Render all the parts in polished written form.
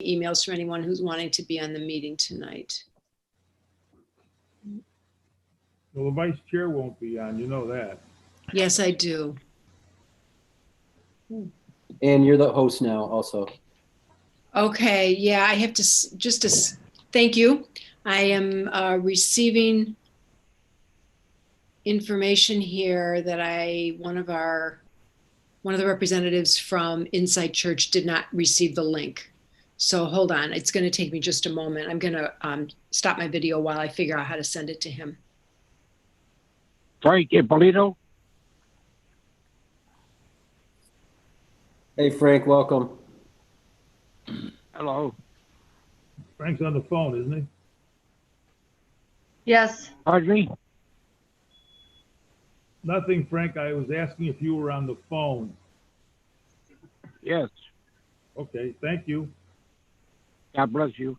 emails from anyone who's wanting to be on the meeting tonight. Well, the vice chair won't be on, you know that. Yes, I do. And you're the host now also. Okay, yeah, I have to thank you. I am receiving information here that one of the representatives from Inside Church did not receive the link. So hold on, it's going to take me just a moment. I'm going to stop my video while I figure out how to send it to him. Frank Ippolito. Hey, Frank, welcome. Hello. Frank's on the phone, isn't he? Yes. Pardon me? Nothing, Frank. I was asking if you were on the phone. Yes. Okay, thank you. God bless you.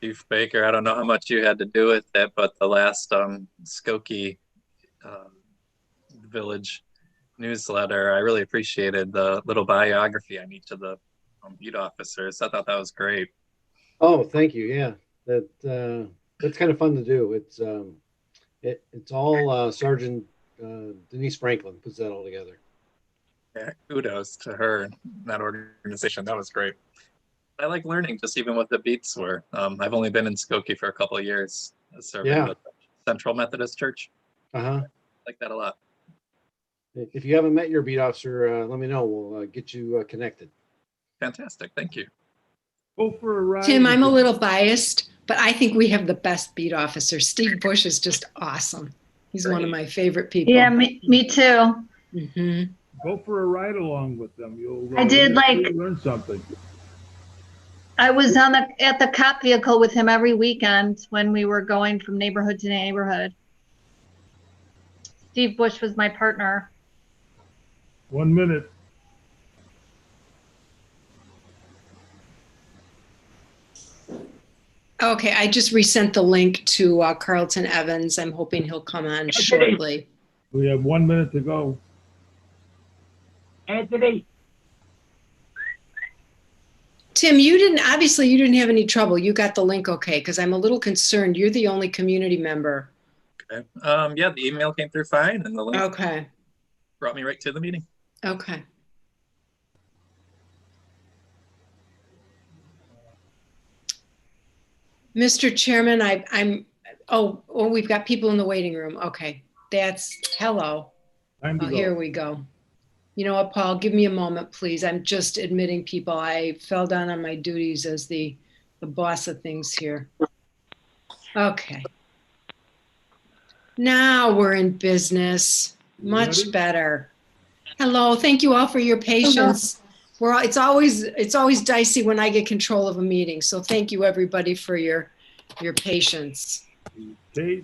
Chief Baker, I don't know how much you had to do with it, but the last Skokie Village newsletter, I really appreciated the little biography on each of the beat officers. I thought that was great. Oh, thank you. Yeah, that's kind of fun to do. It's all Sergeant Denise Franklin puts that all together. Yeah, kudos to her and that organization. That was great. I like learning just even what the beats were. I've only been in Skokie for a couple of years, serving with the Central Methodist Church. I like that a lot. If you haven't met your beat officer, let me know. We'll get you connected. Fantastic. Thank you. Go for a ride. Tim, I'm a little biased, but I think we have the best beat officer. Steve Bush is just awesome. He's one of my favorite people. Yeah, me too. Mm-hmm. Go for a ride along with them. You'll I did learn something. I was at the cop vehicle with him every weekend when we were going from neighborhood to neighborhood. Steve Bush was my partner. 1 minute. Okay, I just resent the link to Carlton Evans. I'm hoping he'll come on shortly. We have 1 minute to go. Anthony. Tim, you didn't have any trouble. You got the link okay, because I'm a little concerned. You're the only community member. Okay. Yeah, the email came through fine and the link brought me right to the meeting. Okay. Mr. Chairman, we've got people in the waiting room. Okay, hello. Time to go. Here we go. You know what, Paul, give me a moment, please. I'm just admitting people. I fell down on my duties as the boss of things here. Okay. Now we're in business. Much better. Hello, thank you all for your patience. It's always dicey when I get control of a meeting. So thank you everybody for your patience. Okay,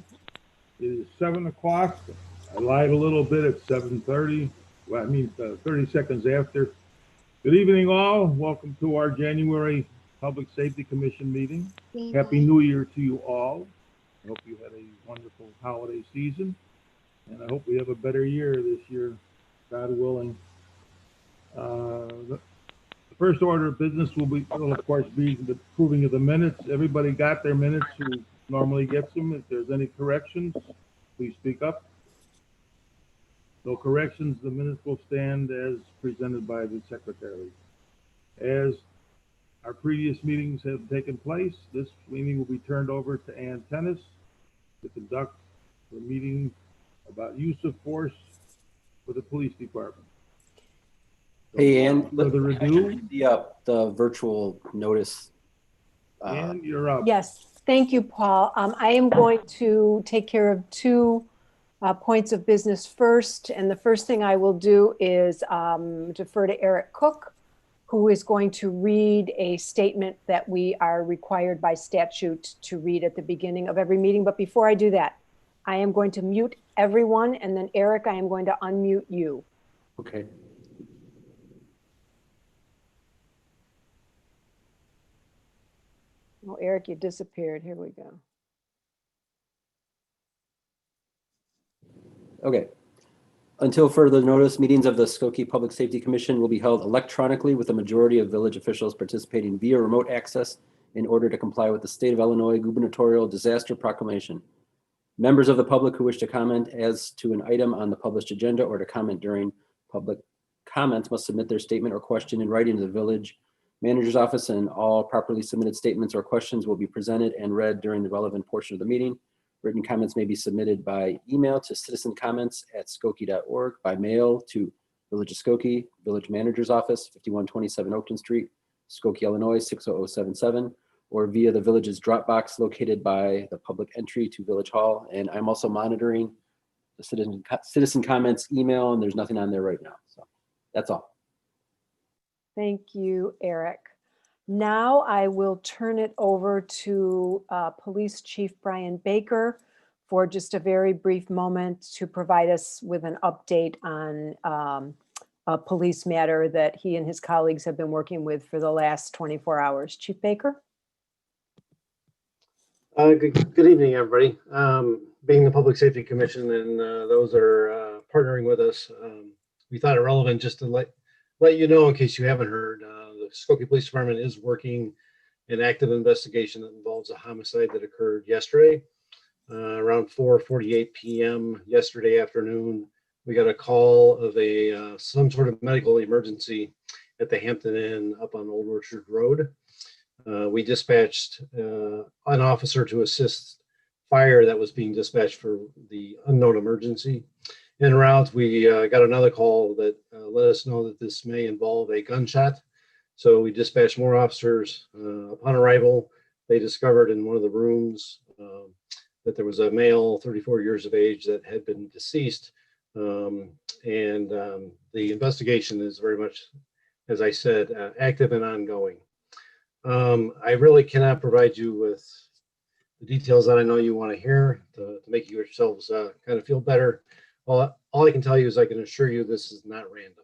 it is 7 o'clock. I lied a little bit at 7:30. Well, I mean 30 seconds after. Good evening all. Welcome to our January Public Safety Commission meeting. Happy New Year to you all. I hope you had a wonderful holiday season. And I hope we have a better year this year, God willing. The first order of business will of course be the approving of the minutes. Everybody got their minutes who normally gets them. If there's any corrections, please speak up. No corrections, the minutes will stand as presented by the secretary. As our previous meetings have taken place, this meeting will be turned over to Ann Tennis to conduct the meeting about use of force for the police department. Hey, Ann, further ado, the virtual notice And you're up. Yes, thank you, Paul. I am going to take care of two points of business first. And the first thing I will do is defer to Eric Cook, who is going to read a statement that we are required by statute to read at the beginning of every meeting. But before I do that, I am going to mute everyone. And then Eric, I am going to unmute you. Okay. Oh, Eric, you disappeared. Here we go. Okay. Until further notice, meetings of the Skokie Public Safety Commission will be held electronically with a majority of village officials participating via remote access in order to comply with the State of Illinois gubernatorial disaster proclamation. Members of the public who wish to comment as to an item on the published agenda or to comment during public comments must submit their statement or question in writing to the village manager's office, and all properly submitted statements or questions will be presented and read during the relevant portion of the meeting. Written comments may be submitted by email to citizencomments@skokie.org, by mail to Village of Skokie, Village Manager's Office, 5127 Oakton Street, Skokie, Illinois, 60077, or via the village's Dropbox located by the public entry to Village Hall. And I'm also monitoring the citizen comments email, and there's nothing on there right now. So that's all. Thank you, Eric. Now I will turn it over to Police Chief Brian Baker for just a very brief moment to provide us with an update on a police matter that he and his colleagues have been working with for the last 24 hours. Chief Baker? Good evening, everybody. Being the Public Safety Commission and those that are partnering with us, we thought it relevant just to let you know, in case you haven't heard, the Skokie Police Department is working an active investigation that involves a homicide that occurred yesterday. Around 4:48 p.m. yesterday afternoon, we got a call of some sort of medical emergency at the Hampton Inn up on Old Orchard Road. We dispatched an officer to assist fire that was being dispatched for the unknown emergency. En route, we got another call that let us know that this may involve a gunshot. So we dispatched more officers. Upon arrival, they discovered in one of the rooms that there was a male, 34 years of age, that had been deceased. The investigation is very much, as I said, active and ongoing. I really cannot provide you with the details that I know you want to hear to make yourselves kind of feel better. All I can tell you is I can assure you this is not random.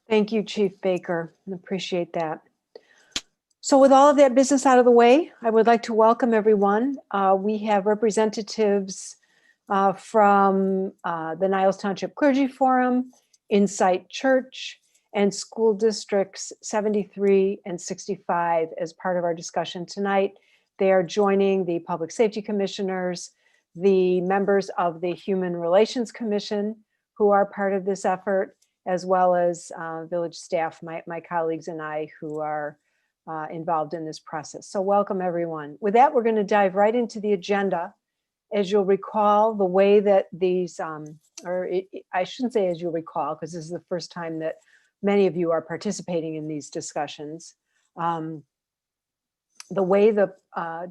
Thank you, Chief Baker. I appreciate that. So with all of that business out of the way, I would like to welcome everyone. We have representatives from the Niles Township Clergy Forum, Insight Church, and School Districts 73 and 65 as part of our discussion tonight. They are joining the Public Safety Commissioners, the members of the Human Relations Commission who are part of this effort, as well as village staff, my colleagues and I who are involved in this process. So welcome everyone. With that, we're going to dive right into the agenda. As you'll recall, the way that these, I shouldn't say as you'll recall, because this is the first time that many of you are participating in these discussions. The way the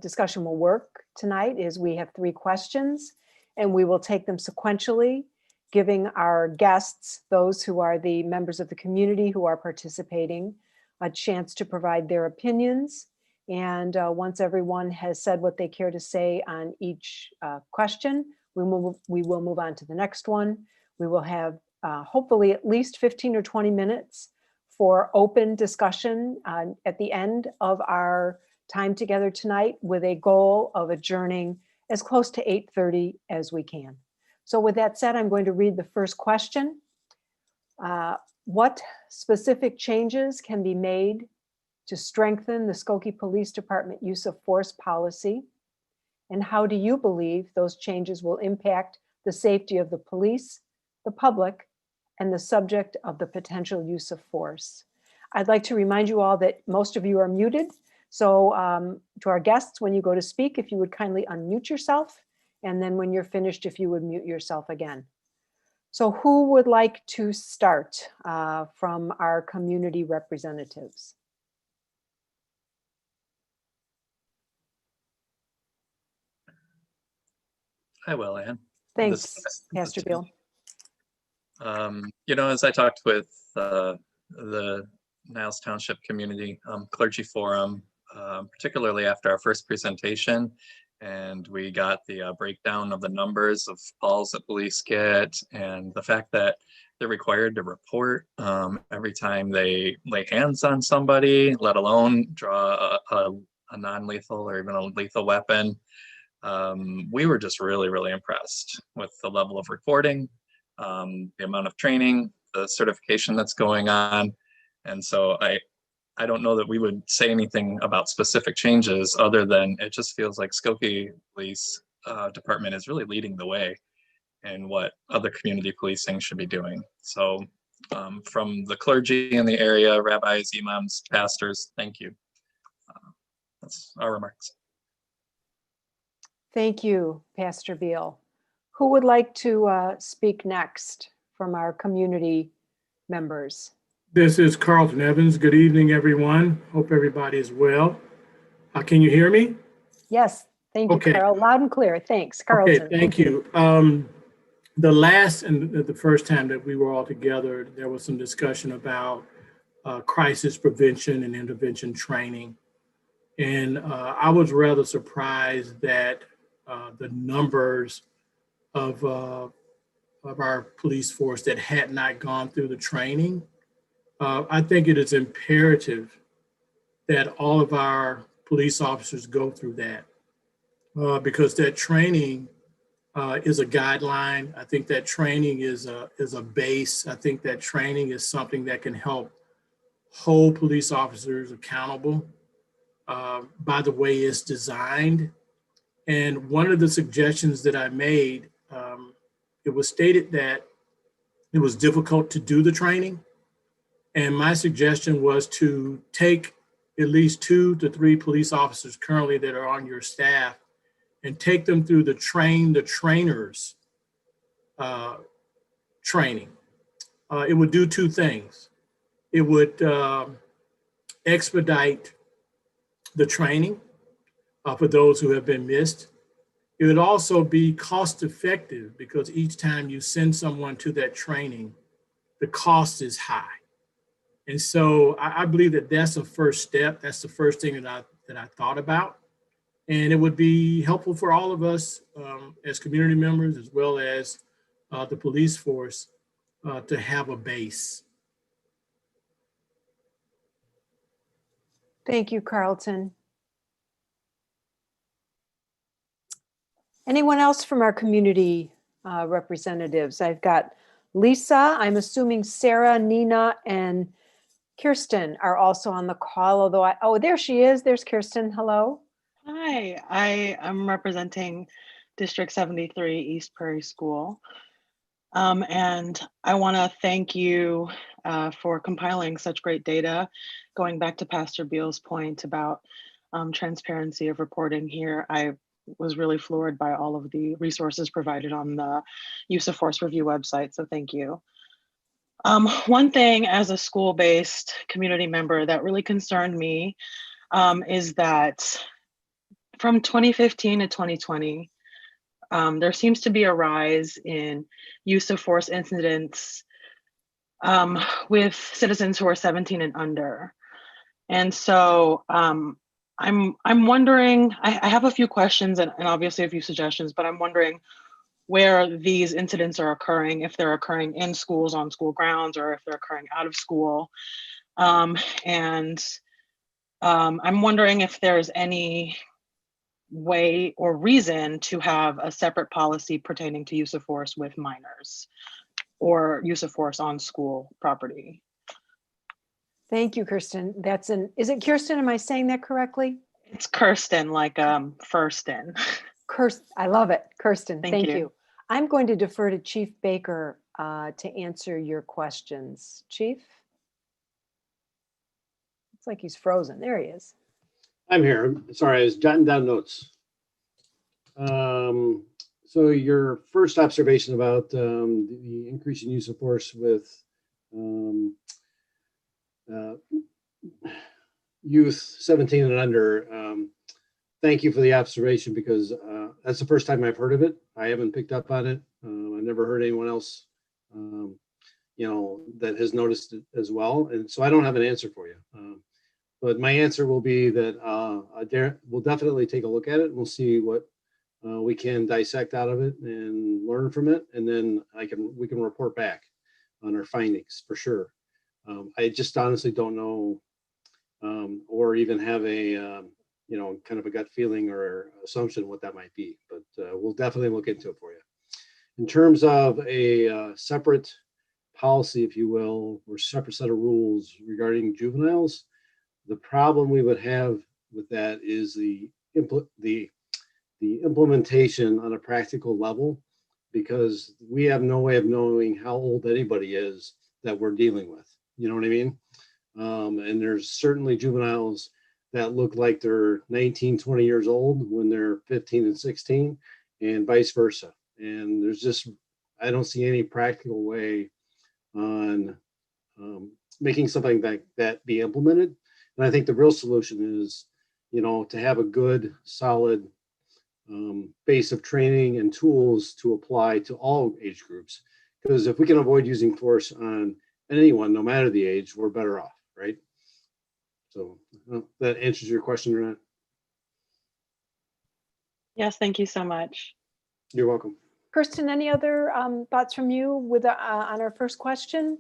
discussion will work tonight is we have 3 questions and we will take them sequentially, giving our guests, those who are the members of the community who are participating, a chance to provide their opinions. And once everyone has said what they care to say on each question, we will move on to the next one. We will have hopefully at least 15 or 20 minutes for open discussion at the end of our time together tonight, with a goal of adjourning as close to 8:30 as we can. So with that said, I'm going to read the first question. What specific changes can be made to strengthen the Skokie Police Department use of force policy? And how do you believe those changes will impact the safety of the police, the public, and the subject of the potential use of force? I'd like to remind you all that most of you are muted. So to our guests, when you go to speak, if you would kindly unmute yourself, and then when you're finished, if you would mute yourself again. So who would like to start from our community representatives? I will, Ann. Thanks, This- Pastor Beal. As I talked with the Niles Township Community Clergy Forum, particularly after our first presentation, and we got the breakdown of the numbers of calls that police get, and the fact that they're required to report every time they lay hands on somebody, let alone draw a non-lethal or even a lethal weapon. We were just really, really impressed with the level of reporting, the amount of training, the certification that's going on. And so I don't know that we would say anything about specific changes other than it just feels like Skokie Police Department is really leading the way in what other community policing should be doing. So from the clergy in the area, rabbis, imams, pastors, thank you. That's our remarks. Thank you, Pastor Beal. Who would like to speak next from our community members? This is Carlton Evans. Good evening, everyone. Hope everybody is well. Can you hear me? Yes, thank you, Okay. Carl. Loud and clear. Thanks, Carlton. Okay, thank you. The last and the first time that we were all together, there was some discussion about crisis prevention and intervention training. And I was rather surprised that the numbers of our police force that had not gone through the training. I think it is imperative that all of our police officers go through that because that training is a guideline. I think that training is a base. I think that training is something that can help hold police officers accountable by the way it's designed. And one of the suggestions that I made, it was stated that it was difficult to do the training. And my suggestion was to take at least 2 to 3 police officers currently that are on your staff and take them through the trainers training. It would do 2 things. It would expedite the training for those who have been missed. It would also be cost effective because each time you send someone to that training, the cost is high. And so I believe that that's a first step. That's the first thing that I thought about. And it would be helpful for all of us as community members, as well as the police force to have a base. Thank you, Carlton. Anyone else from our community representatives? I've got Lisa, I'm assuming Sarah, Nina, and Kirsten are also on the call, although oh, there she is. There's Kirsten. Hello. Hi, I am representing District 73 East Prairie School. And I want to thank you for compiling such great data. Going back to Pastor Beal's point about transparency of reporting here, I was really floored by all of the resources provided on the Use of Force Review website, so thank you. One thing as a school-based community member that really concerned me is that from 2015 to 2020, there seems to be a rise in use of force incidents with citizens who are 17 and under. And so I'm wondering, I have a few questions and obviously a few suggestions, but I'm wondering where these incidents are occurring, if they're occurring in schools, on school grounds, or if they're occurring out of school. I'm wondering if there's any way or reason to have a separate policy pertaining to use of force with minors or use of force on school property. Thank you, Kirsten. Is it Kirsten? Am I saying that correctly? It's Kirsten, like Firsten. Kirsten, I love it. Kirsten, thank you. you. I'm going to defer to Chief Baker to answer your questions. Chief? Looks like he's frozen. There he is. I'm here. Sorry, I was jotting down notes. So your first observation about the increase in use of force with youth 17 and under, thank you for the observation because that's the first time I've heard of it. I haven't picked up on it. I've never heard anyone else, that has noticed it as well. And so I don't have an answer for you. But my answer will be that we'll definitely take a look at it and we'll see what we can dissect out of it and learn from it. And then we can report back on our findings for sure. I just honestly don't know or even have a kind of a gut feeling or assumption what that might be, but we'll definitely look into it for you. In terms of a separate policy, if you will, or separate set of rules regarding juveniles, the problem we would have with that is the implementation on a practical level, because we have no way of knowing how old anybody is that we're dealing with. You know what I mean? And there's certainly juveniles that look like they're 19, 20 years old when they're 15 and 16, and vice versa. And I don't see any practical way on making something like that be implemented. And I think the real solution is, to have a good, solid base of training and tools to apply to all age groups. Because if we can avoid using force on anyone, no matter the age, we're better off, right? So that answers your question or not? Yes, thank you so much. You're welcome. Kirsten, any other thoughts from you with on our first question?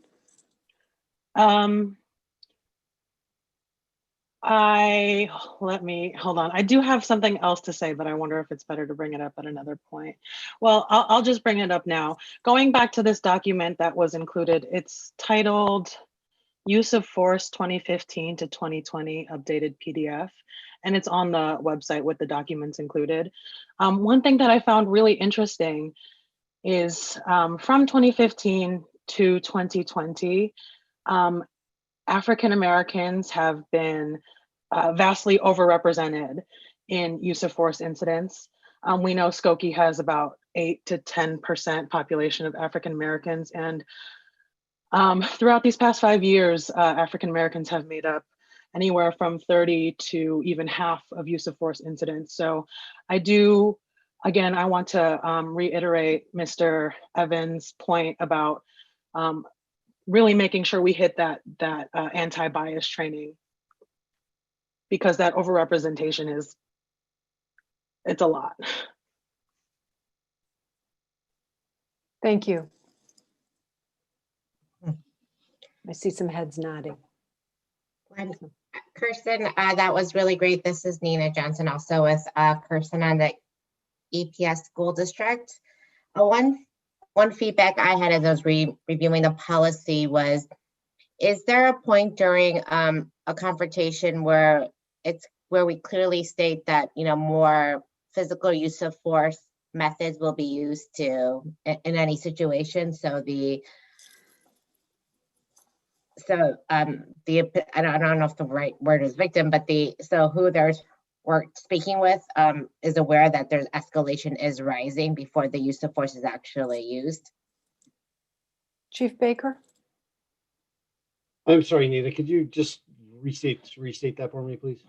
Hold on. I do have something else to say, but I wonder if it's better to bring it up at another point. Well, I'll just bring it up now. Going back to this document that was included, it's titled Use of Force 2015 to 2020 updated PDF, and it's on the website with the documents included. One thing that I found really interesting is from 2015 to 2020, African Americans have been vastly overrepresented in use of force incidents. We know Skokie has about 8 to 10% population of African Americans, and throughout these past 5 years, African Americans have made up anywhere from 30 to even half of use of force incidents. So I want to reiterate Mr. Evans' point about really making sure we hit that anti-bias training, because that overrepresentation it's a lot. Thank you. I see some heads nodding. Kirsten, that was really great. This is Nina Johnson, also with Kirsten on the EPS school district. One feedback I had as I was reviewing the policy was, is there a point during a confrontation where we clearly state that more physical use of force methods will be used in any situation? I don't know if the right word is victim, but who we're speaking with is aware that there's escalation is rising before the use of force is actually used. Chief Baker? I'm sorry, Nina, could you just restate that for me, please?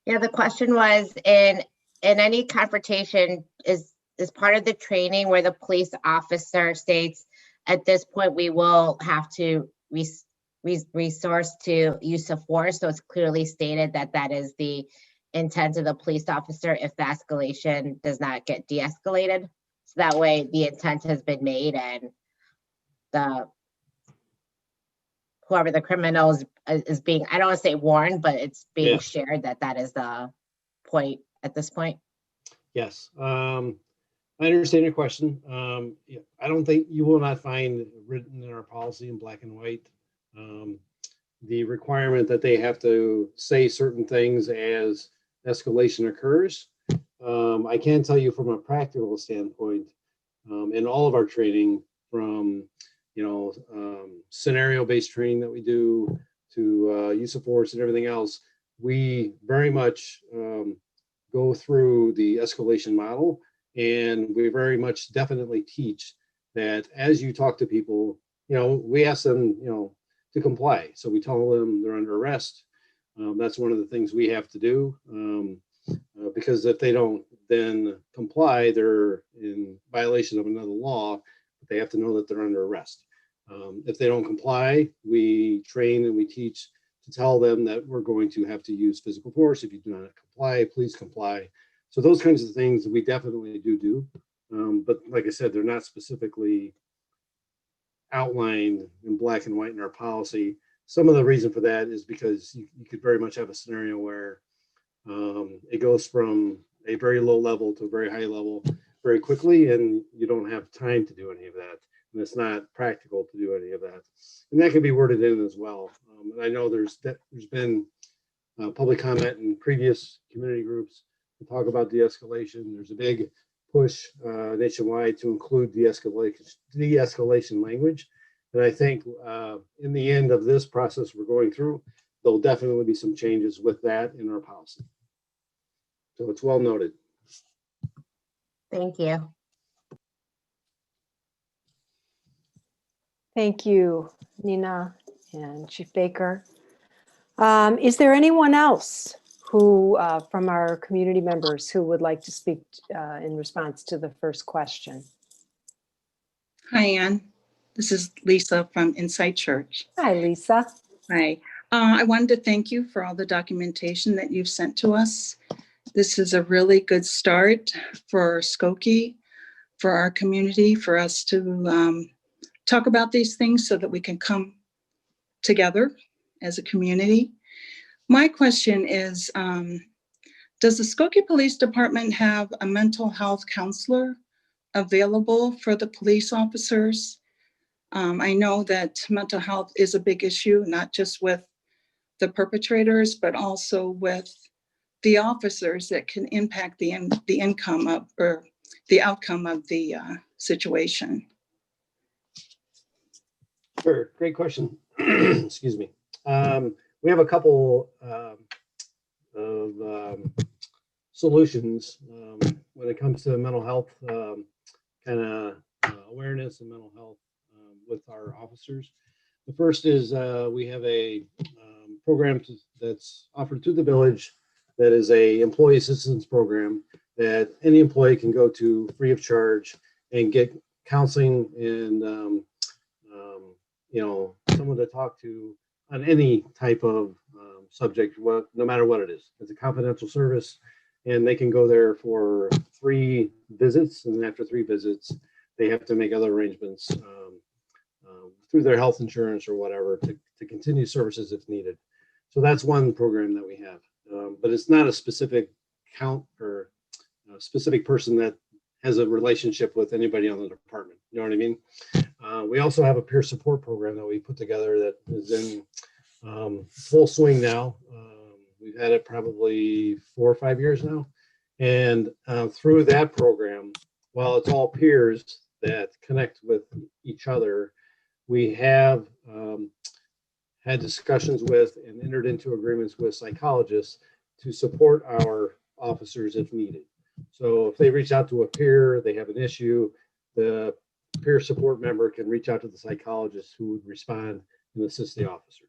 Yeah, the question was, in any confrontation, is part of the training where the police officer states, at this point, we will have to resource to use of force. So it's clearly stated that is the intent of the police officer if the escalation does not get de-escalated. So that way the intent has been made, and whoever the criminal is being, I don't want to say warned, but it's being shared that is the point at this point. Yes. I understand your question. I don't think you will not find written in our policy in black and white the requirement that they have to say certain things as escalation occurs. I can tell you from a practical standpoint, in all of our training, from scenario-based training that we do to use of force and everything else, we very much go through the escalation model, and we very much definitely teach that as you talk to people, we ask them, to comply. So we tell them they're under arrest. That's one of the things we have to do. because if they don't then comply, they're in violation of another law. But they have to know that they're under arrest. If they don't comply, we train and we teach to tell them that we're going to have to use physical force. If you do not comply, please comply. So those kinds of things we definitely do. But like I said, they're not specifically outlined in black and white in our policy. Some of the reason for that is because you could very much have a scenario where it goes from a very low level to a very high level very quickly, and you don't have time to do any of that. And it's not practical to do any of that. And that can be worded in as well. And I know there's been public comment in previous community groups to talk about de-escalation. There's a big push nationwide to include de-escalation language. And I think in the end of this process we're going through, there'll definitely be some changes with that in our policy. So it's well noted. Thank you. Thank you, Nina and Chief Baker. Is there anyone else who, from our community members, who would like to speak in response to the first question? Hi, Ann. This is Lisa from Inside Church. Hi, Lisa. Hi. I wanted to thank you for all the documentation that you've sent to us. This is a really good start for Skokie, for our community, for us to talk about these things so that we can come together as a community. My question is, does the Skokie Police Department have a mental health counselor available for the police officers? I know that mental health is a big issue, not just with the perpetrators, but also with the officers that can impact the income of, or the outcome of the situation. Sure, great question. Excuse me. We have a couple of solutions when it comes to mental health kind of awareness and mental health with our officers. The first is we have a program that's offered through the village that is a employee assistance program that any employee can go to free of charge and get counseling and someone to talk to on any type of subject, no matter what it is. It's a confidential service, and they can go there for 3 visits, and then after 3 visits, they have to make other arrangements through their health insurance or whatever to continue services if needed. So that's one program that we have, but it's not a specific count or a specific person that has a relationship with anybody on the department. You know what I mean? We also have a peer support program that we put together that is in full swing now. We've had it probably 4 or 5 years now. And through that program, while it's all peers that connect with each other, we have had discussions with and entered into agreements with psychologists to support our officers if needed. So if they reach out to a peer, they have an issue, the peer support member can reach out to the psychologist who would respond and assist the officer.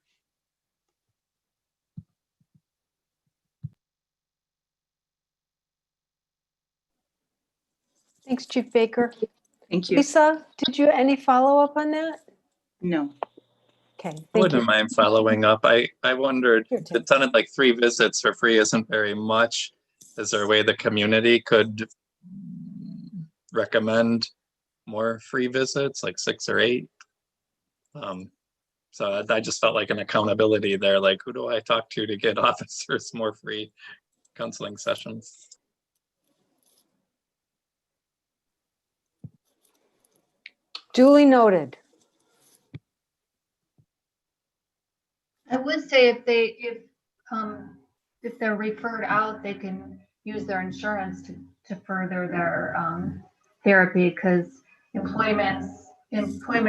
Thanks, Chief Baker. Thank you. Lisa, did you any follow-up on that? No. Okay, I thank wouldn't you. mind following up. I wondered, Sure, Tim. it sounded like 3 visits for free isn't very much. Is there a way the community could recommend more free visits, like 6 or 8? So I just felt like an accountability there, like who do I talk to get officers more free counseling sessions? Duly noted. I would say if they're referred out, they can use their insurance to further their therapy, because employment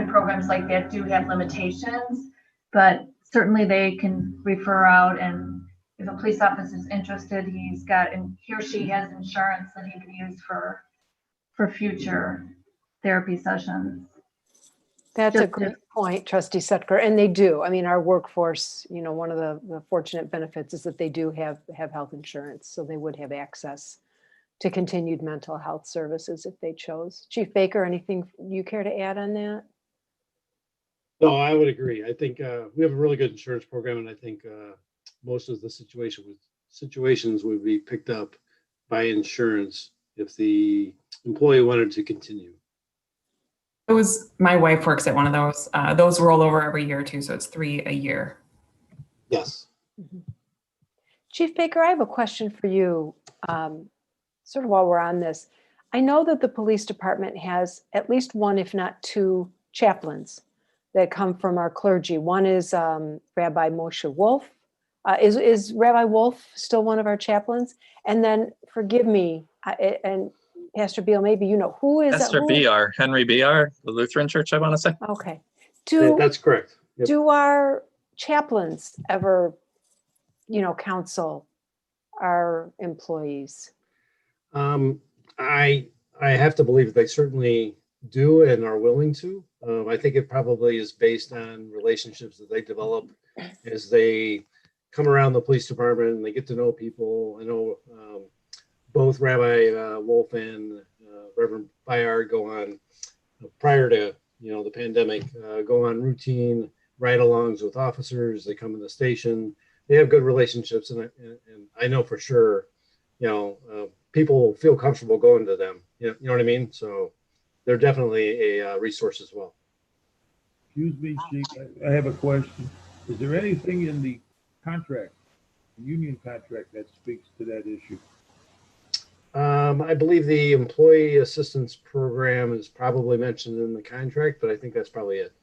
programs like that do have limitations, but certainly they can refer out, and if a police officer is interested, he or she has insurance that he can use for future therapy sessions. That's a Just- great point, Trustee Sutker, and they do. I mean, our workforce, you know, one of the fortunate benefits is that they do have health insurance, so they would have access to continued mental health services if they chose. Chief Baker, anything you care to add on that? No, I would agree. I think we have a really good insurance program, and I think most of the situations would be picked up by insurance if the employee wanted to continue. My wife works at one of those. Those roll over every year too, so it's 3 a year. Yes. Chief Baker, I have a question for you, sort of while we're on this. I know that the police department has at least one, if not two, chaplains that come from our clergy. One is Rabbi Moshe Wolf. Is Rabbi Wolf still one of our chaplains? And then, forgive me, and Pastor Beal, maybe you know, who is Pastor BR, Henry BR, the Lutheran Church, I want to say. Okay. Yeah, that's correct. Yep. Do our chaplains ever, you know, counsel our employees? I have to believe they certainly do and are willing to. I think it probably is based on relationships that they develop as they come around the police department and they get to know people. I know both Rabbi Wolf and Reverend Bayard go on prior to the pandemic, go on routine ride-alongs with officers. They come in the station. They have good relationships, and I know for sure, people feel comfortable going to them. You know what I mean? So they're definitely a resource as well. Excuse me, Chief, I have a question. Is there anything in the contract, the union contract, that speaks to that issue? I believe the employee assistance program is probably mentioned in the contract, but I think that's probably it.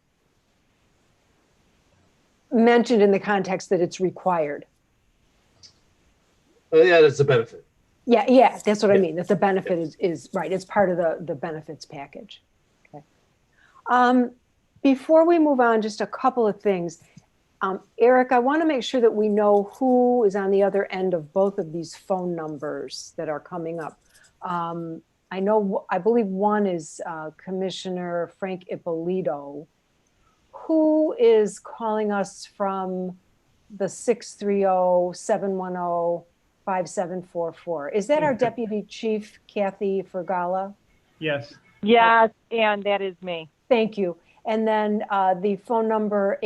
Mentioned in the context that it's required. Oh, yeah, that's a benefit. Yeah, that's what I mean. That the benefit is right. It's part of the benefits package. Okay. Before we move on, just a couple of things. Eric, I want to make sure that we know who is on the other end of both of these phone numbers that are coming up. I believe one is Commissioner Frank Ippolito, who is calling us from the 630-710-5744. Is that our Deputy Chief, Kathy Fergala? Yes. Yes, and that is me. Thank you. And then the phone number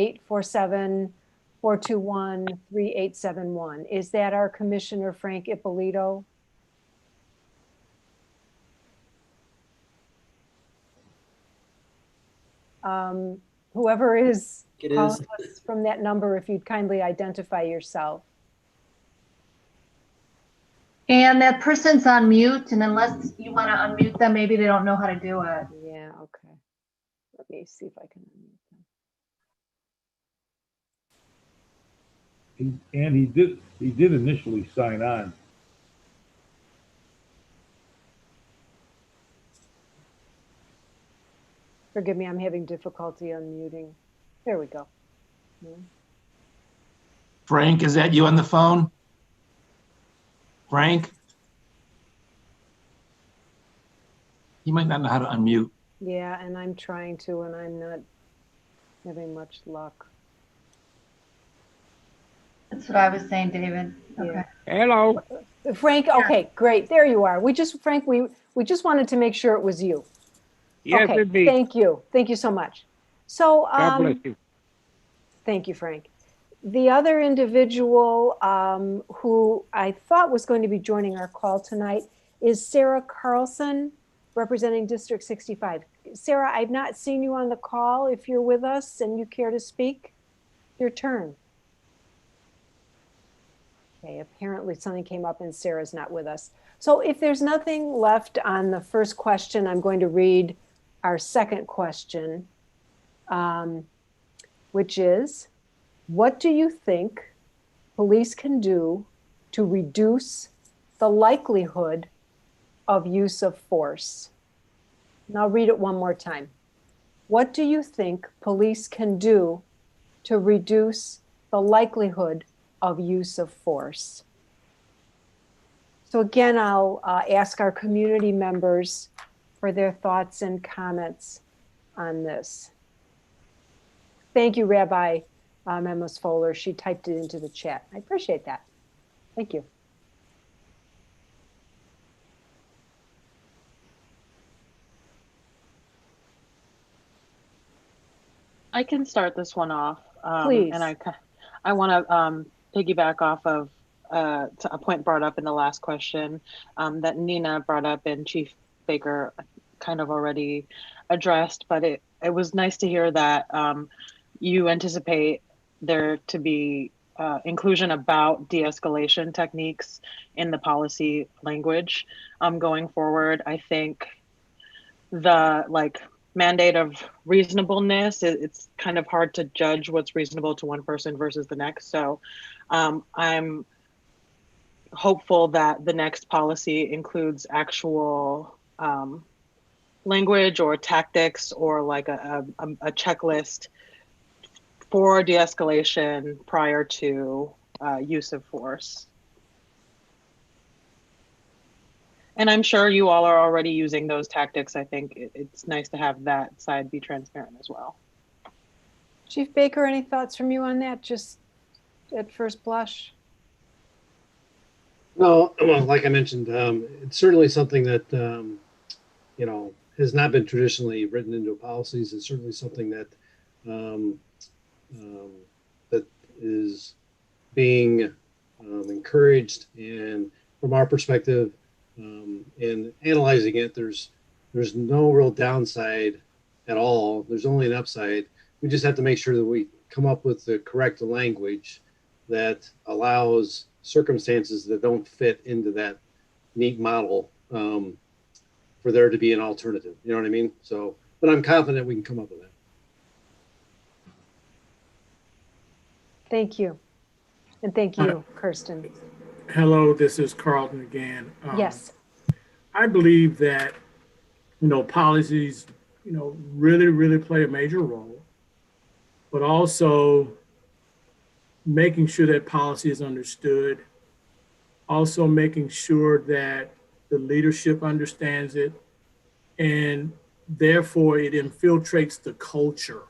847-421-3871. Is that our Commissioner Frank Ippolito? Whoever is calling us from that number, if you'd kindly identify yourself. And that person's on mute, and unless you want to unmute them, maybe they don't know how to do it. Yeah, okay. Let me see if I can unmute them. And he did initially sign on. Forgive me, I'm having difficulty unmuting. There we go. Frank, is that you on the phone? Frank? You might not know how to unmute. Yeah, and I'm trying to, and I'm not having much luck. That's what I was saying, David. Okay. Hello. Frank, okay, great. There you are. Frank, we just wanted to make sure it was you. Yes, Okay, indeed. thank you. Thank you so much. So, God bless you. thank you, Frank. The other individual who I thought was going to be joining our call tonight is Sarah Carlson, representing District 65. Sarah, I've not seen you on the call. If you're with us and you care to speak, your turn. Okay, apparently something came up and Sarah's not with us. So if there's nothing left on the first question, I'm going to read our second question, which is, what do you think police can do to reduce the likelihood of use of force? And I'll read it one more time. What do you think police can do to reduce the likelihood of use of force? So again, I'll ask our community members for their thoughts and comments on this. Thank you, Rabbi Amos Fowler. She typed it into the chat. I appreciate that. Thank you. I can start this one off. Please. And I want to piggyback off of a point brought up in the last question that Nina brought up and Chief Baker kind of already addressed, but it was nice to hear that you anticipate there to be inclusion about de-escalation techniques in the policy language going forward. I think the mandate of reasonableness, it's kind of hard to judge what's reasonable to one person versus the next. So I'm hopeful that the next policy includes actual language or tactics or like a checklist for de-escalation prior to use of force. And I'm sure you all are already using those tactics. I think it's nice to have that side be transparent as well. Chief Baker, any thoughts from you on that, just at first blush? No, well, like I mentioned, it's certainly something that, you know, has not been traditionally written into policies. It's certainly something that that is being encouraged. And from our perspective, in analyzing it, there's no real downside at all. There's only an upside. We just have to make sure that we come up with the correct language that allows circumstances that don't fit into that neat model for there to be an alternative. You know what I mean? So, but I'm confident we can come up with that. Thank you. And thank you, Kirsten. Hello, this is Carlton again. Yes. I believe that, you know, policies, you know, really play a major role, but also making sure that policy is understood, also making sure that the leadership understands it, and therefore it infiltrates the culture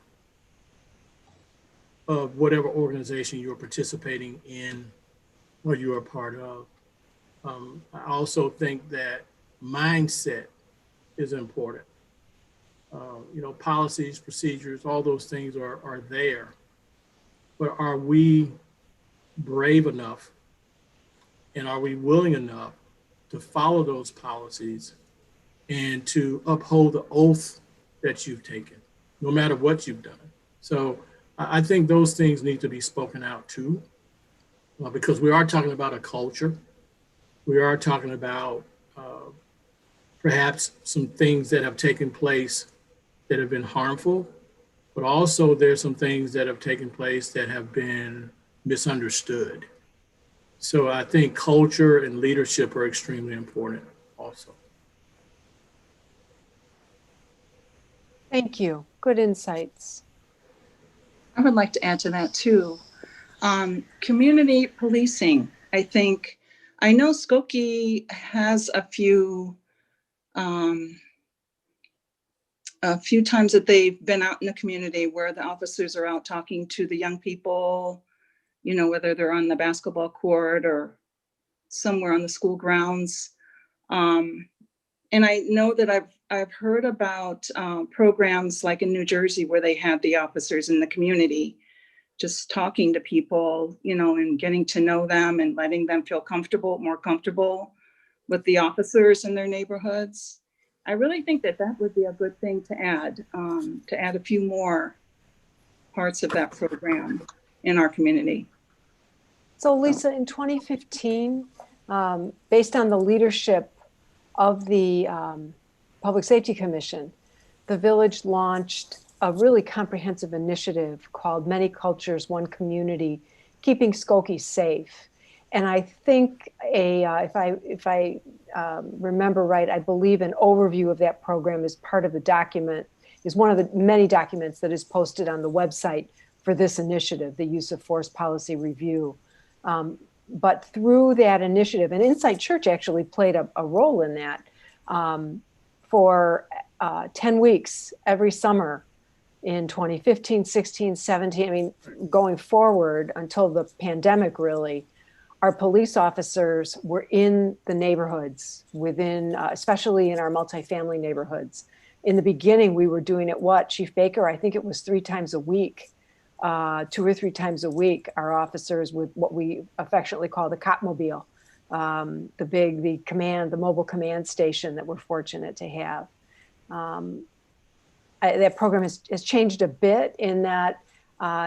of whatever organization you're participating in or you are part of. I also think that mindset is important. You know, policies, procedures, all those things are there, but are we brave enough and are we willing enough to follow those policies and to uphold the oath that you've taken, no matter what you've done? So I think those things need to be spoken out too, because we are talking about a culture. We are talking about perhaps some things that have taken place that have been harmful, but also there's some things that have taken place that have been misunderstood. So I think culture and leadership are extremely important also. Thank you. Good insights. I would like to add to that too. Community policing. I know Skokie has a few times that they've been out in the community where the officers are out talking to the young people, you know, whether they're on the basketball court or somewhere on the school grounds. And I know that I've heard about programs like in New Jersey where they have the officers in the community just talking to people, you know, and getting to know them and letting them feel more comfortable with the officers in their neighborhoods. I really think that would be a good thing to add a few more parts of that program in our community. So Lisa, in 2015, based on the leadership of the Public Safety Commission, the village launched a really comprehensive initiative called Many Cultures, One Community, Keeping Skokie Safe. And I think if I remember right, I believe an overview of that program is part of the document, is one of the many documents that is posted on the website for this initiative, the Use of Force Policy Review. But through that initiative, and Insight Church actually played a role in that, for 10 weeks every summer, in 2015, 16, 17. I mean, going forward until the pandemic, really, our police officers were in the neighborhoods within, especially in our multifamily neighborhoods. In the beginning, we were doing it, Chief Baker? I think it was 3 times a week, 2 or 3 times a week, our officers with what we affectionately call the Copmobile, the mobile command station that we're fortunate to have. That program has changed a bit in that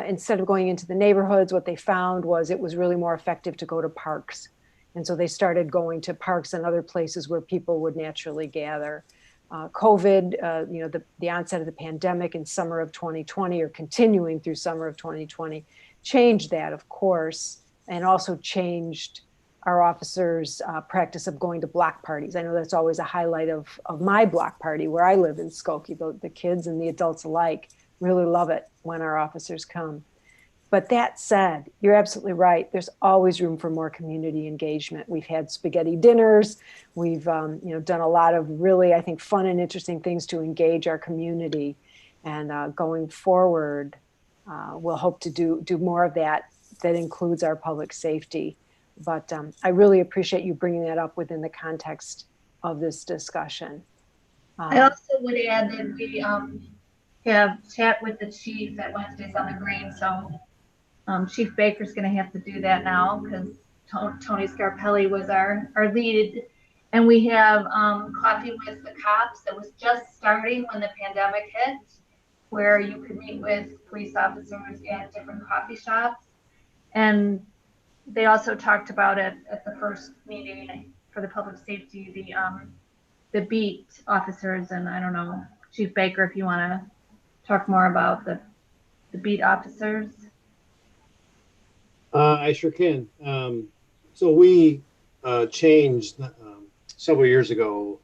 instead of going into the neighborhoods, what they found was it was really more effective to go to parks. And so they started going to parks and other places where people would naturally gather. COVID, the onset of the pandemic in summer of 2020 or continuing through summer of 2020 changed that, of course, and also changed our officers' practice of going to block parties. I know that's always a highlight of my block party where I live in Skokie. The kids and the adults alike really love it when our officers come. But that said, you're absolutely right. There's always room for more community engagement. We've had spaghetti dinners. We've done a lot of really, I think, fun and interesting things to engage our community. And going forward, we'll hope to do more of that. That includes our public safety. But I really appreciate you bringing that up within the context of this discussion. I also would add that we have chat with the chief at Wednesdays on the Green. So Chief Baker's going to have to do that now because Tony Scarpelli was our lead. And we have Coffee with the Cops that was just starting when the pandemic hit, where you could meet with police officers at different coffee shops. And they also talked about it at the first meeting for the public safety, the beat officers. And I don't know, Chief Baker, if you want to talk more about the beat officers. I sure can. So we changed several years ago.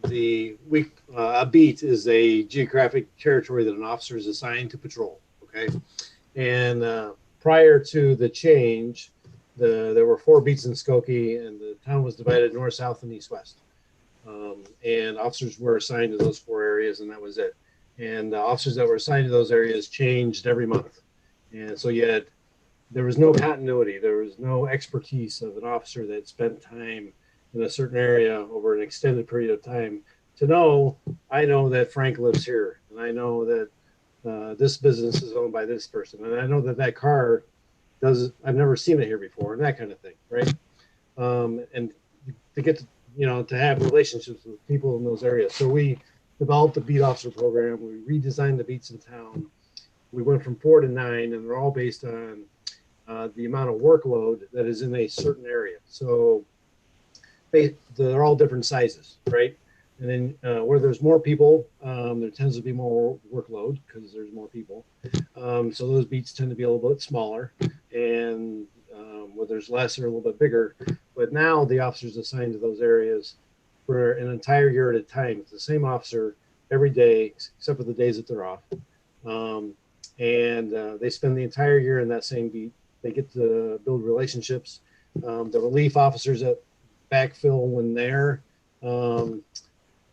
A beat is a geographic territory that an officer is assigned to patrol. Okay, and prior to the change, there were 4 beats in Skokie, and the town was divided north, south, and east, west. And officers were assigned to those 4 areas, and that was it. And the officers that were assigned to those areas changed every month. And so there was no continuity. There was no expertise of an officer that spent time in a certain area over an extended period of time to know, I know that Frank lives here, and I know that this business is owned by this person, and I know that car I've never seen it here before, and that kind of thing, right? And to get to have relationships with people in those areas. So we developed the beat officer program. We redesigned the beats in town. We went from 4 to 9, and they're all based on the amount of workload that is in a certain area. So they're all different sizes, right? And then where there's more people, there tends to be more workload because there's more people. So those beats tend to be a little bit smaller, and where there's less, they're a little bit bigger. But now the officers assigned to those areas for an entire year at a time. It's the same officer every day, except for the days that they're off. And they spend the entire year in that same beat. They get to build relationships. The relief officers that backfill when they're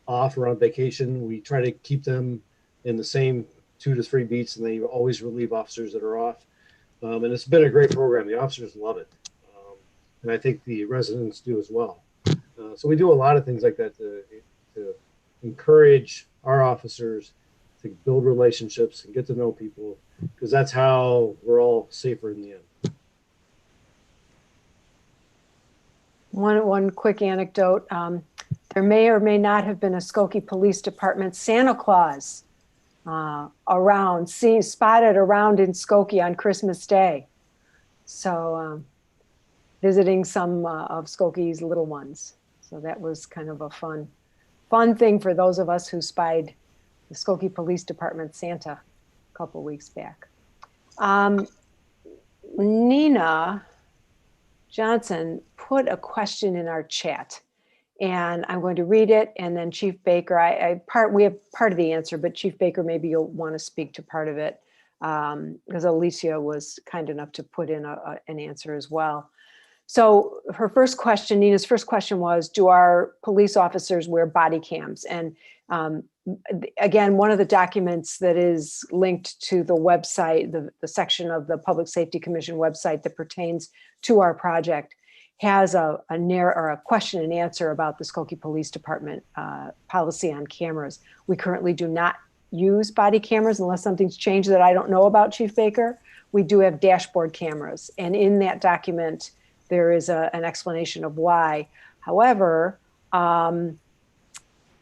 off or on vacation, we try to keep them in the same 2 to 3 beats, and they always relieve officers that are off. And it's been a great program. The officers love it. And I think the residents do as well. So we do a lot of things like that to encourage our officers to build relationships and get to know people, because that's how we're all safer in the end. One quick anecdote. There may or may not have been a Skokie Police Department Santa Claus spotted around in Skokie on Christmas Day. So visiting some of Skokie's little ones. So that was kind of a fun thing for those of us who spied the Skokie Police Department Santa a couple weeks back. Nina Johnson put a question in our chat, and I'm going to read it, and then Chief Baker, we have part of the answer, but Chief Baker, maybe you'll want to speak to part of it, because Alicia was kind enough to put in an answer as well. So her first question, Nina's first question was, do our police officers wear body cams? And again, one of the documents that is linked to the website, the section of the Public Safety Commission website that pertains to our project, has a question and answer about the Skokie Police Department policy on cameras. We currently do not use body cameras unless something's changed that I don't know about, Chief Baker. We do have dashboard cameras, and in that document, there is an explanation of why. However,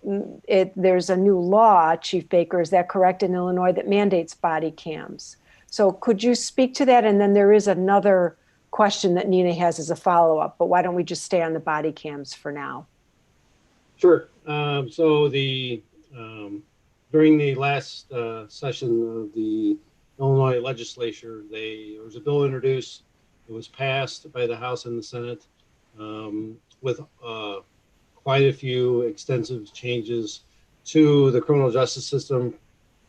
there's a new law, Chief Baker, is that correct, in Illinois, that mandates body cams. So could you speak to that? And then there is another question that Nina has as a follow-up, but why don't we just stay on the body cams for now? Sure. So during the last session of the Illinois legislature, there was a bill introduced. It was passed by the House and the Senate with quite a few extensive changes to the criminal justice system,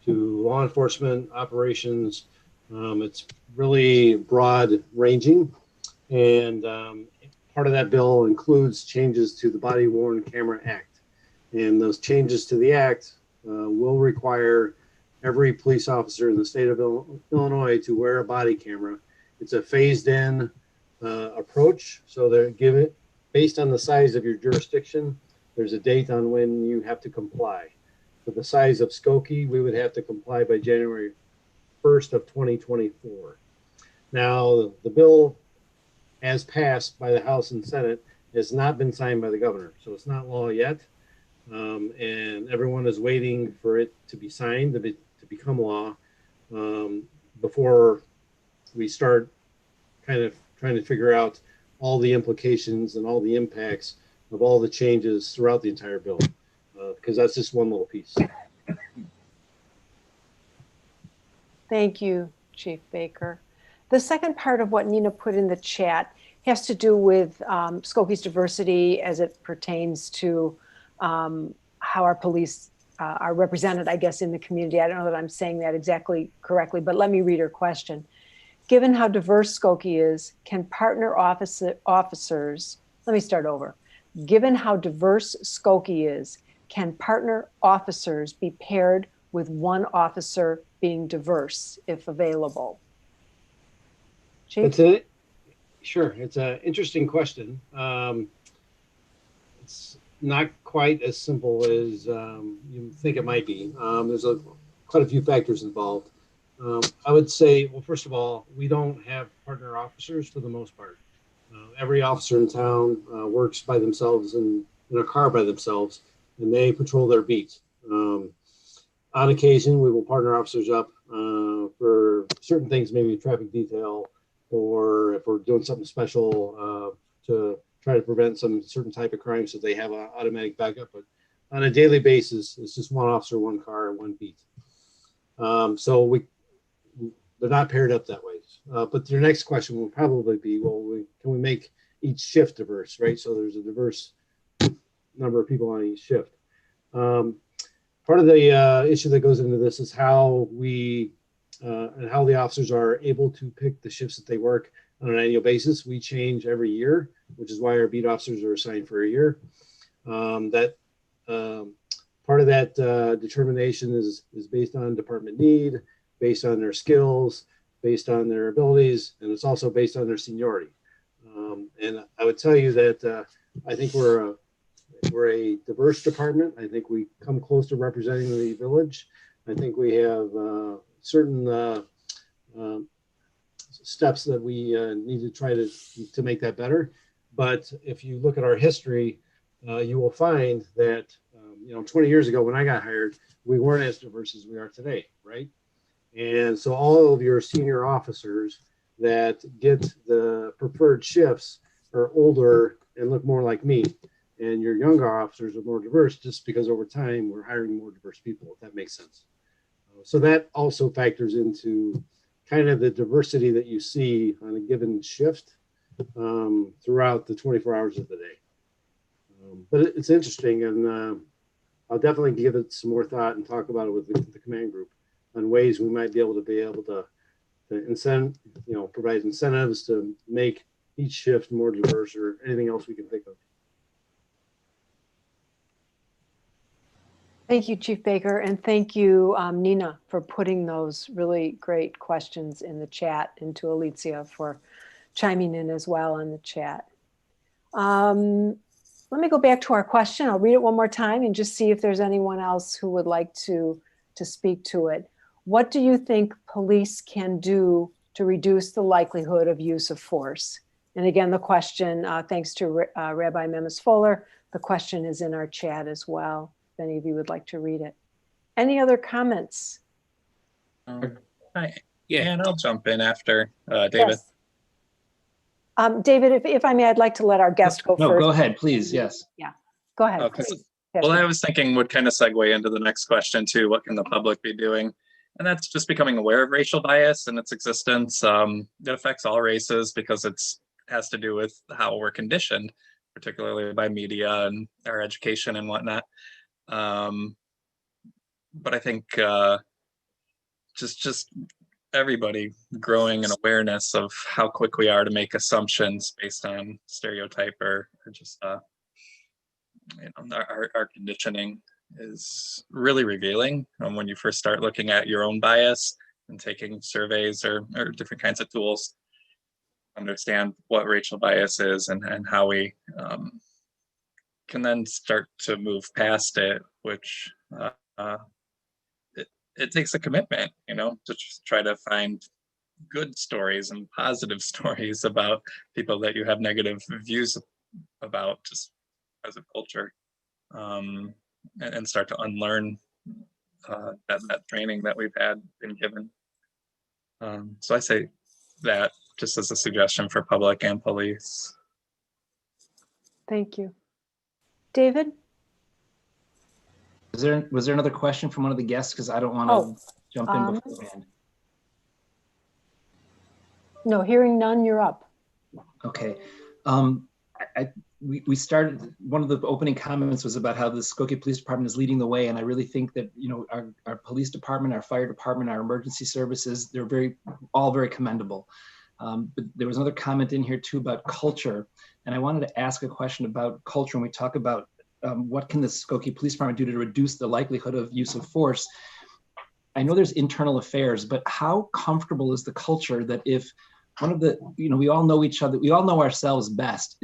to law enforcement operations. It's really broad ranging. And part of that bill includes changes to the Body Worn Camera Act. And those changes to the act will require every police officer in the state of Illinois to wear a body camera. It's a phased in approach. So they're given, based on the size of your jurisdiction, there's a date on when you have to comply. For the size of Skokie, we would have to comply by January 1st of 2024. Now, the bill, as passed by the House and Senate, has not been signed by the governor. So it's not law yet. And everyone is waiting for it to be signed, to become law, before we start kind of trying to figure out all the implications and all the impacts of all the changes throughout the entire bill, because that's just one little piece. Thank you, Chief Baker. The second part of what Nina put in the chat has to do with Skokie's diversity as it pertains to how our police are represented, I guess, in the community. I don't know that I'm saying that exactly correctly, but let me read her question. Given how diverse Skokie is, can partner officers, let me start over. Given how diverse Skokie is, can partner officers be paired with one officer being diverse if available? Chief? Sure, it's an interesting question. It's not quite as simple as you think it might be. There's quite a few factors involved. I would say, well, first of all, we don't have partner officers for the most part. Every officer in town works by themselves in a car by themselves, and they patrol their beat. On occasion, we will partner officers up for certain things, maybe traffic detail, or if we're doing something special to try to prevent some certain type of crime, so they have an automatic backup. But on a daily basis, it's just one officer, one car, one beat. So they're not paired up that way. But your next question will probably be, well, can we make each shift diverse, right? So there's a diverse number of people on each shift. Part of the issue that goes into this is how we and how the officers are able to pick the shifts that they work on an annual basis. We change every year, which is why our beat officers are assigned for a year. Part of that determination is based on department need, based on their skills, based on their abilities, and it's also based on their seniority. And I would tell you that I think we're a diverse department. I think we come close to representing the village. I think we have certain steps that we need to try to make that better. But if you look at our history, you will find that 20 years ago when I got hired, we weren't as diverse as we are today, right? And so all of your senior officers that get the preferred shifts are older and look more like me. And your younger officers are more diverse just because over time we're hiring more diverse people, if that makes sense. So that also factors into kind of the diversity that you see on a given shift throughout the 24 hours of the day. But it's interesting, and I'll definitely give it some more thought and talk about it with the command group on ways we might be able to provide incentives to make each shift more diverse or anything else we can think of. Thank you, Chief Baker, and thank you, Nina, for putting those really great questions in the chat, and to Alicia for chiming in as well in the chat. Let me go back to our question. I'll read it one more time and just see if there's anyone else who would like to speak to it. What do you think police can do to reduce the likelihood of use of force? And again, the question, thanks to Rabbi Memes Fuller, the question is in our chat as well, if any of you would like to read it. Any other comments? Yeah, and I'll jump in after David. Yes. David, if I may, I'd like to let our guest go No, first. go ahead, please. Yes. Yeah, go ahead. Okay. Please. Well, I was thinking would kind of segue into the next question too. What can the public be doing? And that's just becoming aware of racial bias and its existence. It affects all races because it's has to do with how we're conditioned, particularly by media and our education and whatnot. But I think just everybody growing an awareness of how quick we are to make assumptions based on stereotype or just our conditioning is really revealing. And when you first start looking at your own bias and taking surveys or different kinds of tools, understand what racial bias is and how we can then start to move past it, which it takes a commitment, to just try to find good stories and positive stories about people that you have negative views about just as a culture, and start to unlearn that training that we've been given. So I say that just as a suggestion for public and police. Thank you. David? Was there another question from one of the guests? Because I don't want to jump in beforehand. No, hearing none, you're up. Okay. We started, one of the opening comments was about how the Skokie Police Department is leading the way. And I really think that, our police department, our fire department, our emergency services, they're all very commendable. But there was another comment in here too about culture. And I wanted to ask a question about culture. When we talk about what can the Skokie Police Department do to reduce the likelihood of use of force? I know there's internal affairs, but how comfortable is the culture that if one of the, we all know each other, we all know ourselves best.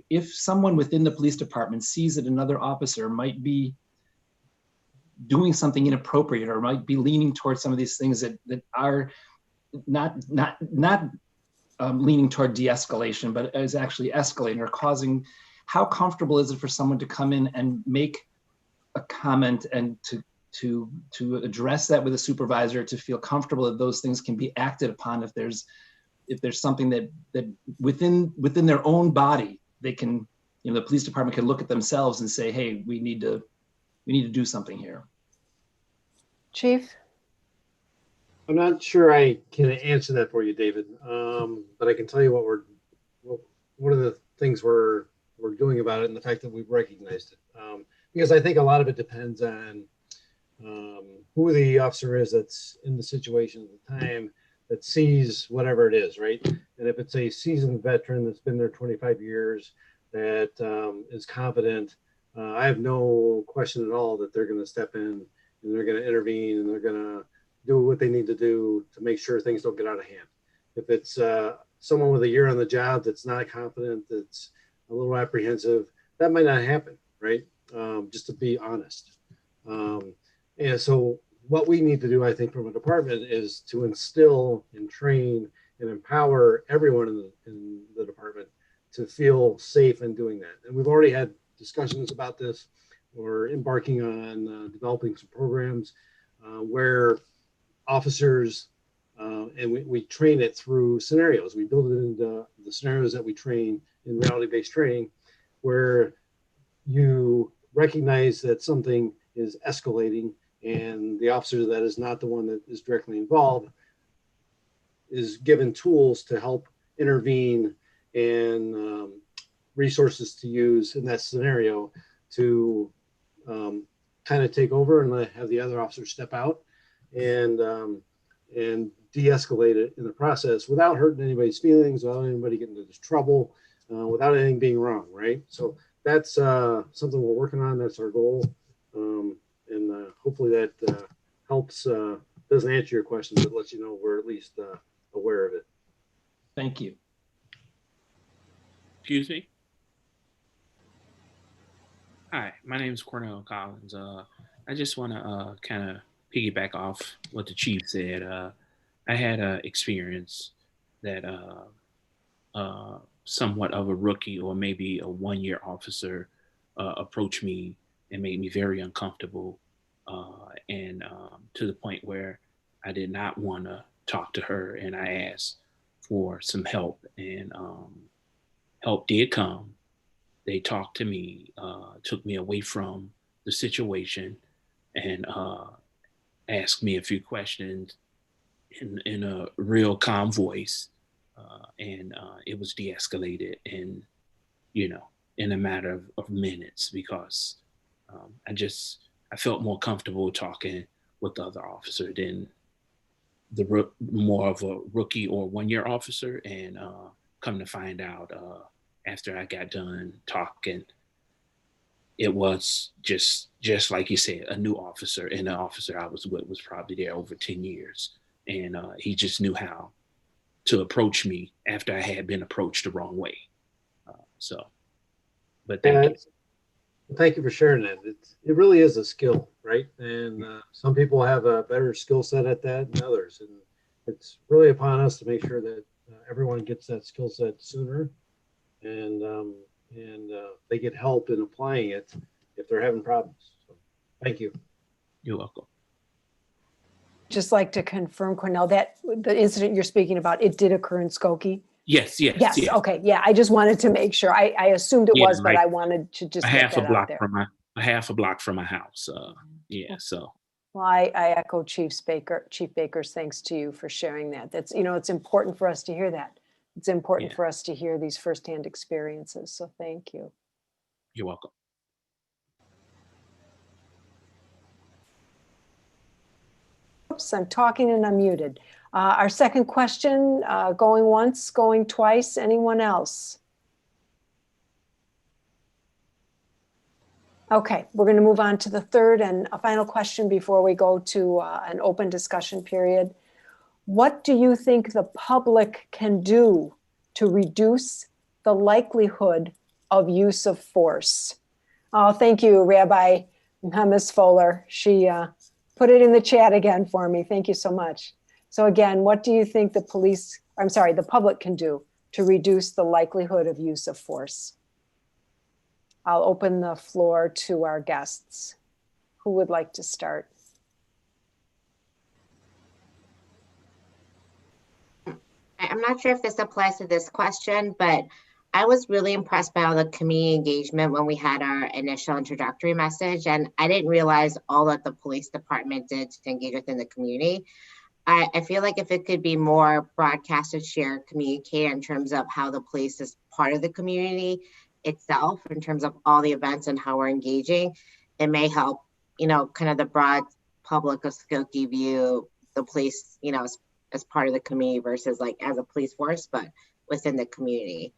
If someone within the police department sees that another officer might be doing something inappropriate or might be leaning towards some of these things that are not leaning toward de-escalation, but is actually escalating or causing, how comfortable is it for someone to come in and make a comment and to address that with a supervisor, to feel comfortable that those things can be acted upon if there's something that within their own body, they can, the police department can look at themselves and say, hey, we need to do something here. Chief? I'm not sure I can answer that for you, David, but I can tell you what are the things we're doing about it, and the fact that we've recognized it. Because I think a lot of it depends on who the officer is that's in the situation at the time that sees whatever it is, right? And if it's a seasoned veteran that's been there 25 years, that is confident, I have no question at all that they're going to step in and they're going to intervene and they're going to do what they need to do to make sure things don't get out of hand. If it's someone with a year on the job that's not confident, that's a little apprehensive, that might not happen, right? Just to be honest. And so what we need to do, I think, from a department is to instill and train and empower everyone in the department to feel safe in doing that. And we've already had discussions about this. We're embarking on developing some programs where officers, and we train it through scenarios. We build it into the scenarios that we train in reality-based training, where you recognize that something is escalating and the officer that is not the one that is directly involved is given tools to help intervene and resources to use in that scenario to kind of take over and have the other officer step out and de-escalate it in the process without hurting anybody's feelings, without anybody getting into trouble, without anything being wrong, right? So that's something we're working on. That's our goal. And hopefully that helps, doesn't answer your question, but lets you know we're at least aware of it. Thank you. Excuse me. Hi, my name is Cornell Collins. I just want to kind of piggyback off what the chief said. I had an experience that somewhat of a rookie or maybe a one-year officer approached me and made me very uncomfortable, and to the point where I did not want to talk to her, and I asked for some help, and help did come. They talked to me, took me away from the situation, and asked me a few questions in a real calm voice, and it was de-escalated in, in a matter of minutes, because I felt more comfortable talking with the other officer than the more of a rookie or one-year officer. And come to find out, after I got done talking, it was just like you said, a new officer, and the officer I was with was probably there over 10 years. And he just knew how to approach me after I had been approached the wrong way. But thank you. Thank you for sharing that. It really is a skill, right? And some people have a better skill set at that than others. And it's really upon us to make sure that everyone gets that skill set sooner, and they get help in applying it if they're having problems. So, thank you. You're welcome. Just like to confirm, Cornell, that the incident you're speaking about, it did occur in Skokie? Yes. Okay. Yeah. I just wanted to make sure. I assumed it Yeah, was, but like I wanted to just a get half a that out block there. from my house. So. Well, I echo Chief Baker's thanks to you for sharing that. That's, it's important for us to hear that. It's important for us to hear these firsthand experiences. So thank you. You're welcome. Oops, I'm talking and I'm muted. Our second question, going once, going twice. Anyone else? Okay, we're going to move on to the third and a final question before we go to an open discussion period. What do you think the public can do to reduce the likelihood of use of force? Oh, thank you, Rabbi Ms. Fuller. She put it in the chat again for me. Thank you so much. So again, what do you think the public can do to reduce the likelihood of use of force? I'll open the floor to our guests. Who would like to start? I'm not sure if this applies to this question, but I was really impressed by all the community engagement when we had our initial introductory message, and I didn't realize all that the police department did to engage within the community. I feel like if it could be more broadcasted, shared, communicated in terms of how the police is part of the community itself, in terms of all the events and how we're engaging, it may help, kind of the broad public of Skokie view the police, as part of the community versus like as a police force, but within the community.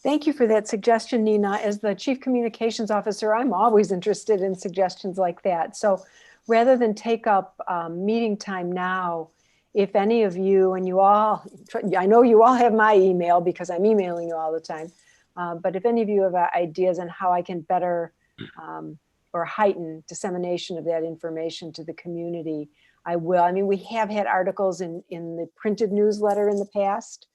Thank you for that suggestion, Nina. As the Chief Communications Officer, I'm always interested in suggestions like that. So rather than take up meeting time now, if any of you, and you all, I know you all have my email because I'm emailing you all the time, but if any of you have ideas on how I can better or heighten dissemination of that information to the community, I will. I mean, we have had articles in the printed newsletter in the past.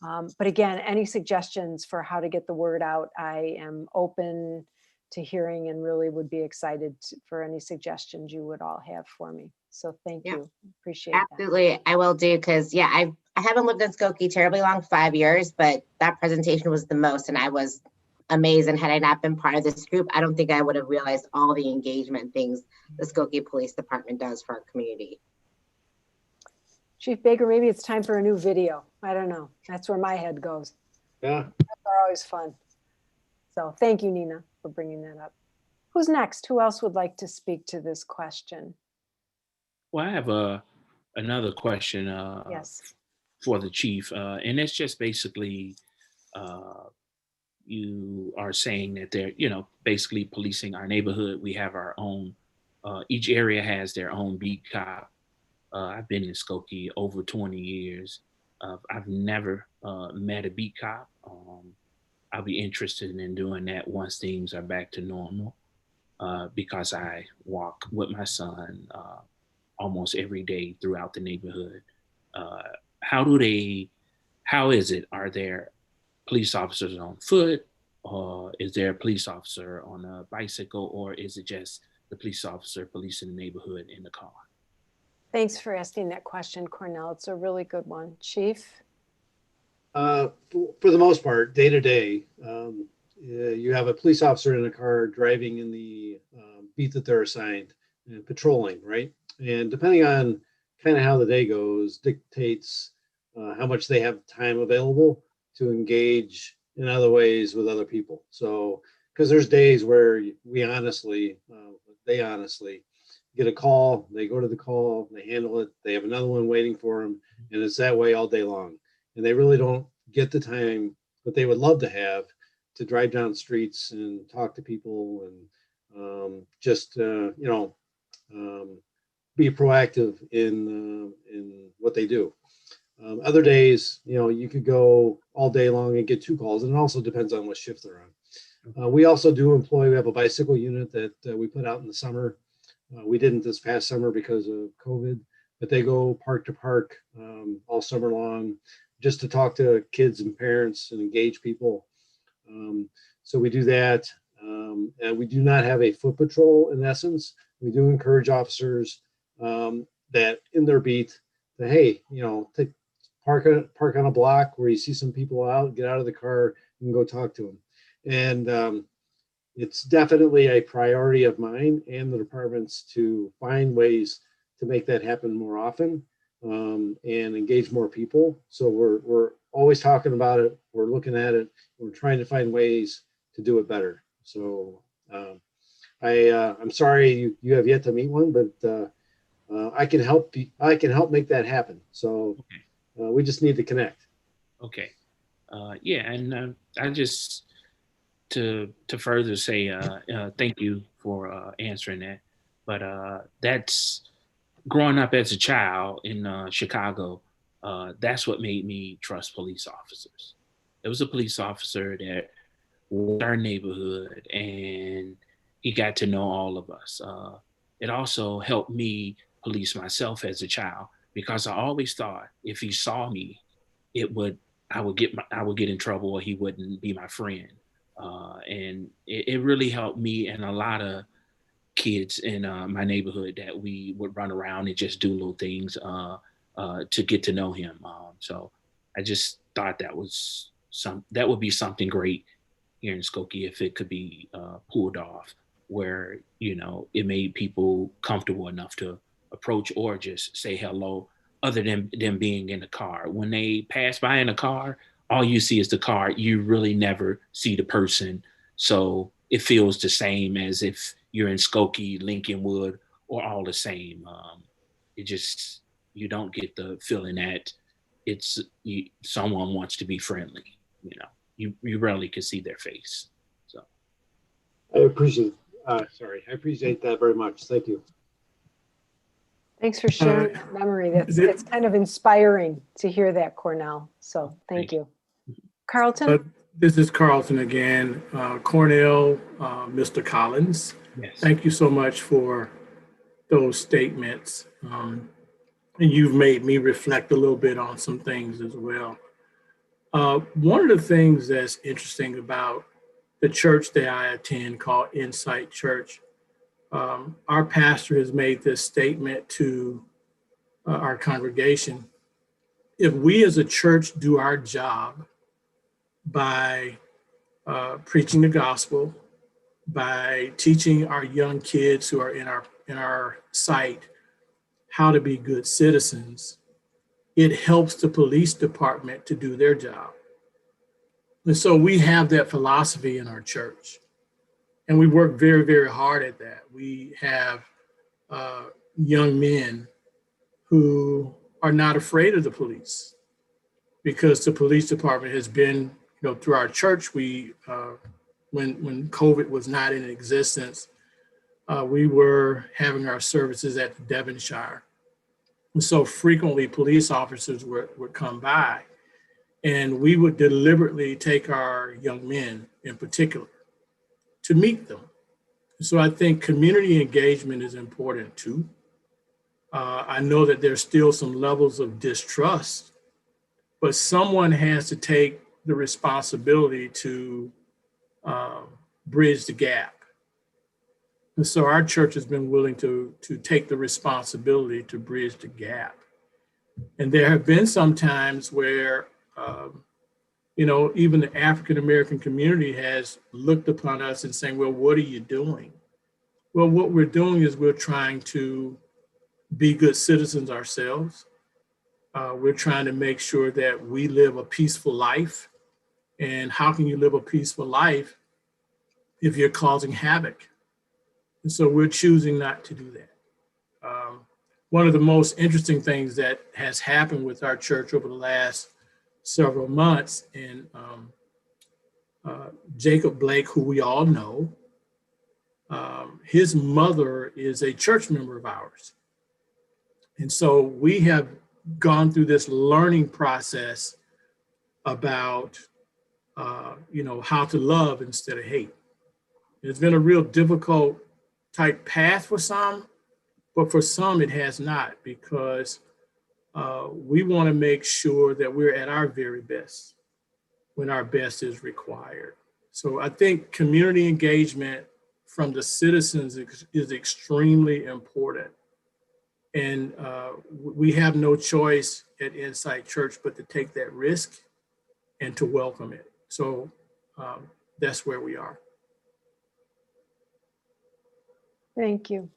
But again, any suggestions for how to get the word out, I am open to hearing and really would be excited for any suggestions you would all have for me. So thank you. Appreciate that. Absolutely. I will do, because I haven't lived in Skokie terribly long, 5 years, but that presentation was the most, and I was amazed. And had I not been part of this group, I don't think I would have realized all the engagement things the Skokie Police Department does for our community. Chief Baker, maybe it's time for a new video. I don't know. That's where my head goes. Yeah. They're always fun. So thank you, Nina, for bringing that up. Who's next? Who else would like to speak to this question? Well, I have a another question Yes. for the chief, and it's just basically you are saying that they're, basically policing our neighborhood. We have our own, each area has their own beat cop. I've been in Skokie over 20 years. I've never met a beat cop. I'll be interested in doing that once things are back to normal, because I walk with my son almost every day throughout the neighborhood. How is it? Are there police officers on foot, or is there a police officer on a bicycle, or is it just the police officer policing the neighborhood in the car? Thanks for asking that question, Cornell. It's a really good one. Chief? For the most part, day to day, you have a police officer in a car driving in the beat that they're assigned and patrolling, right? And depending on kind of how the day goes, dictates how much they have time available to engage in other ways with other people. So, because there's days where they honestly get a call, they go to the call, they handle it, they have another one waiting for them, and it's that way all day long. And they really don't get the time that they would love to have to drive down streets and talk to people and be proactive in what they do. Other days, you could go all day long and get 2 calls, and it also depends on what shift they're on. We also do we have a bicycle unit that we put out in the summer. We didn't this past summer because of COVID, but they go park to park all summer long just to talk to kids and parents and engage people. So we do that. And we do not have a foot patrol in essence. We do encourage officers that in their beat that, hey, park on a block where you see some people out, get out of the car and go talk to them. And it's definitely a priority of mine and the department's to find ways to make that happen more often and engage more people. So we're always talking about it. We're looking at it. We're trying to find ways to do it better. So I'm sorry you have yet to meet one, but I can help make that happen. So we just need to connect. Okay. Yeah, and I just to further say thank you for answering that. But that's growing up as a child in Chicago. That's what made me trust police officers. There was a police officer that was our neighborhood, and he got to know all of us. It also helped me police myself as a child, because I always thought if he saw me, I would get in trouble, or he wouldn't be my friend. And it really helped me and a lot of kids in my neighborhood that we would run around and just do little things to get to know him. So I just thought that would be something great here in Skokie if it could be pulled off, where it made people comfortable enough to approach or just say hello, other than them being in the car. When they pass by in a car, all you see is the car. You really never see the person. So it feels the same as if you're in Skokie, Lincolnwood, or all the same. You don't get the feeling that someone wants to be friendly. You rarely can see their face. So I appreciate that very much. Thank you. Thanks for sharing that memory. It's kind of inspiring to hear that, Cornell. So thank you. Carlton? This is Carlton again. Cornell, Mr. Collins, yes. Thank you so much for those statements. And you've made me reflect a little bit on some things as well. One of the things that's interesting about the church that I attend called Insight Church, our pastor has made this statement to our congregation. If we as a church do our job by preaching the gospel, by teaching our young kids who are in our site how to be good citizens, it helps the police department to do their job. And so we have that philosophy in our church. And we work very, very hard at that. We have young men who are not afraid of the police, because the police department has been, through our church, we, when COVID was not in existence, we were having our services at the Devonshire. And so frequently police officers would come by, and we would deliberately take our young men in particular to meet them. So I think community engagement is important too. I know that there's still some levels of distrust, but someone has to take the responsibility to bridge the gap. And so our church has been willing to take the responsibility to bridge the gap. And there have been some times where, even the African-American community has looked upon us and saying, well, what are you doing? Well, what we're doing is we're trying to be good citizens ourselves. We're trying to make sure that we live a peaceful life. And how can you live a peaceful life if you're causing havoc? And so we're choosing not to do that. One of the most interesting things that has happened with our church over the last several months, and Jacob Blake, who we all know, his mother is a church member of ours. And so we have gone through this learning process about, how to love instead of hate. It's been a real difficult type path for some, but for some it has not, because we want to make sure that we're at our very best when our best is required. So I think community engagement from the citizens is extremely important. And we have no choice at Insight Church but to take that risk and to welcome it. So that's where we are. Thank you.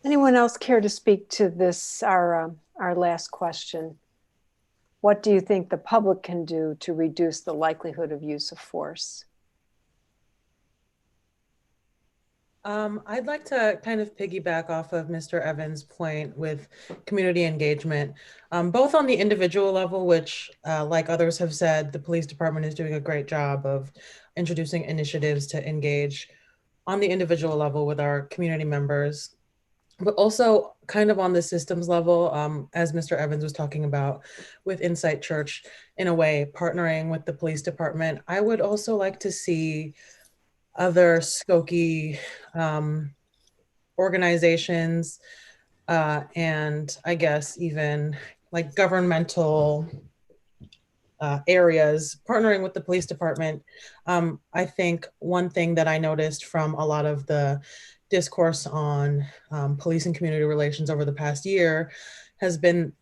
Anyone else care to speak to this, our last question? What do you think the public can do to reduce the likelihood of use of force? I'd like to kind of piggyback off of Mr. Evans' point with community engagement, both on the individual level, which like others have said, the police department is doing a great job of introducing initiatives to engage on the individual level with our community members, but also kind of on the systems level, as Mr. Evans was talking about with Insight Church, in a way, partnering with the police department. I would also like to see other Skokie organizations and I guess even like governmental areas partnering with the police department. I think one thing that I noticed from a lot of the discourse on police and community relations over the past year has been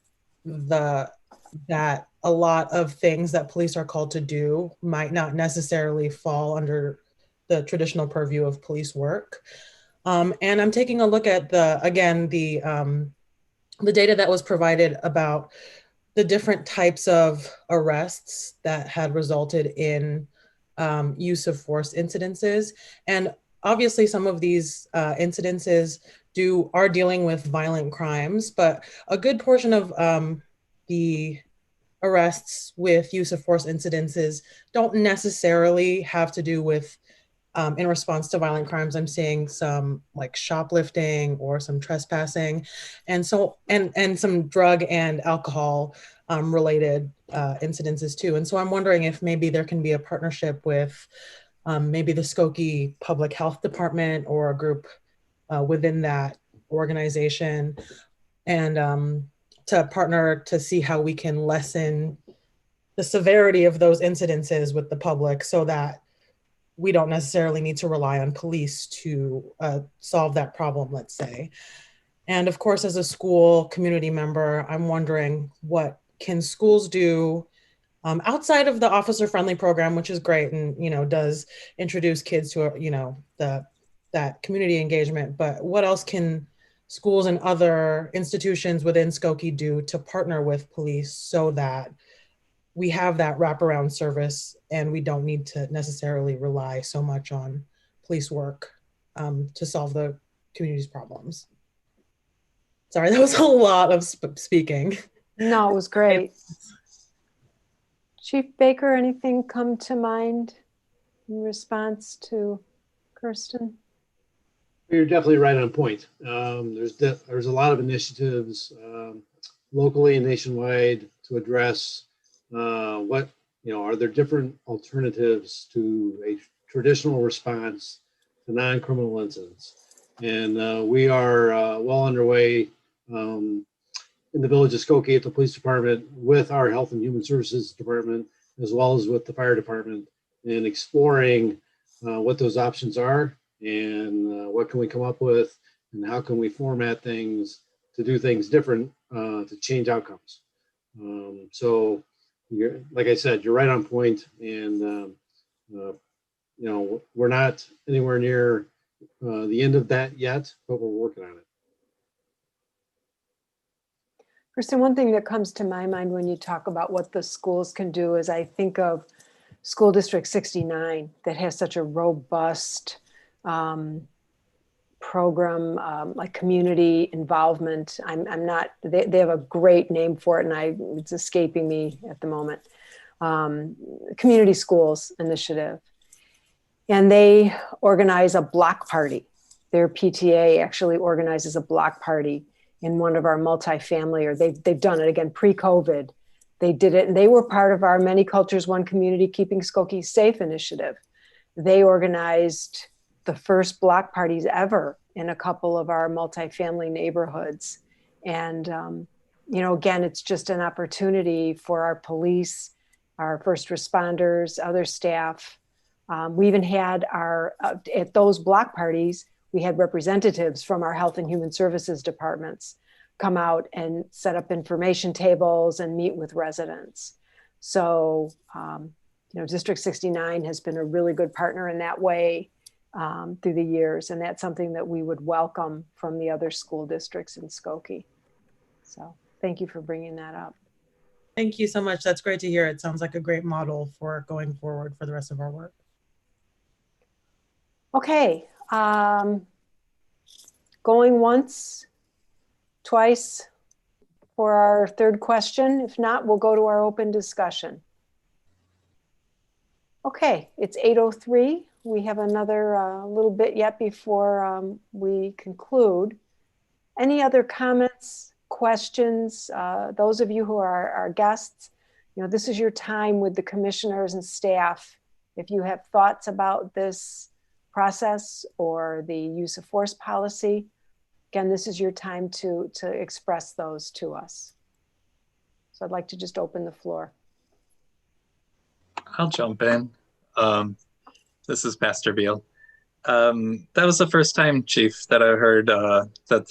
that a lot of things that police are called to do might not necessarily fall under the traditional purview of police work. And I'm taking a look at the data that was provided about the different types of arrests that had resulted in use of force incidences. And obviously some of these incidences are dealing with violent crimes, but a good portion of the arrests with use of force incidences don't necessarily have to do with in response to violent crimes. I'm seeing some like shoplifting or some trespassing, and some drug and alcohol related incidences too. And so I'm wondering if maybe there can be a partnership with maybe the Skokie Public Health Department or a group within that organization, and to partner to see how we can lessen the severity of those incidences with the public, so that we don't necessarily need to rely on police to solve that problem, let's say. And of course, as a school community member, I'm wondering, what can schools do outside of the officer-friendly program, which is great and does introduce kids to that community engagement, but what else can schools and other institutions within Skokie do to partner with police so that we have that wraparound service and we don't need to necessarily rely so much on police work to solve the community's problems. Sorry, that was a lot of speaking. No, it was great. Chief Baker, anything come to mind in response to Kirsten? You're definitely right on point. There's a lot of initiatives locally and nationwide to address what, are there different alternatives to a traditional response to non-criminal incidents. And we are well underway in the village of Skokie at the police department with our health and human services department, as well as with the fire department, in exploring what those options are and what can we come up with and how can we format things to do things different to change outcomes. So like I said, you're right on point, and we're not anywhere near the end of that yet, but we're working on it. Kirsten, one thing that comes to my mind when you talk about what the schools can do is I think of School District 69 that has such a robust program, like community involvement. They have a great name for it, and it's escaping me at the moment. Community Schools Initiative. And they organize a block party. Their PTA actually organizes a block party in one of our multifamily, or they've done it again pre-COVID. They did it, and they were part of our Many Cultures, One Community Keeping Skokie Safe initiative. They organized the first block parties ever in a couple of our multifamily neighborhoods. And, again, it's just an opportunity for our police, our first responders, other staff. We even had at those block parties, we had representatives from our health and human services departments come out and set up information tables and meet with residents. So, District 69 has been a really good partner in that way through the years. And that's something that we would welcome from the other school districts in Skokie. So thank you for bringing that up. Thank you so much. That's great to hear. It sounds like a great model for going forward for the rest of our work. Okay. Going once, twice for our third question. If not, we'll go to our open discussion. Okay, it's 8:03. We have another little bit yet before we conclude. Any other comments, questions? Those of you who are our guests, this is your time with the commissioners and staff. If you have thoughts about this process or the use of force policy, again, this is your time to express those to us. So I'd like to just open the floor. I'll jump in. This is Pastor Beal. That was the first time, Chief, that I heard that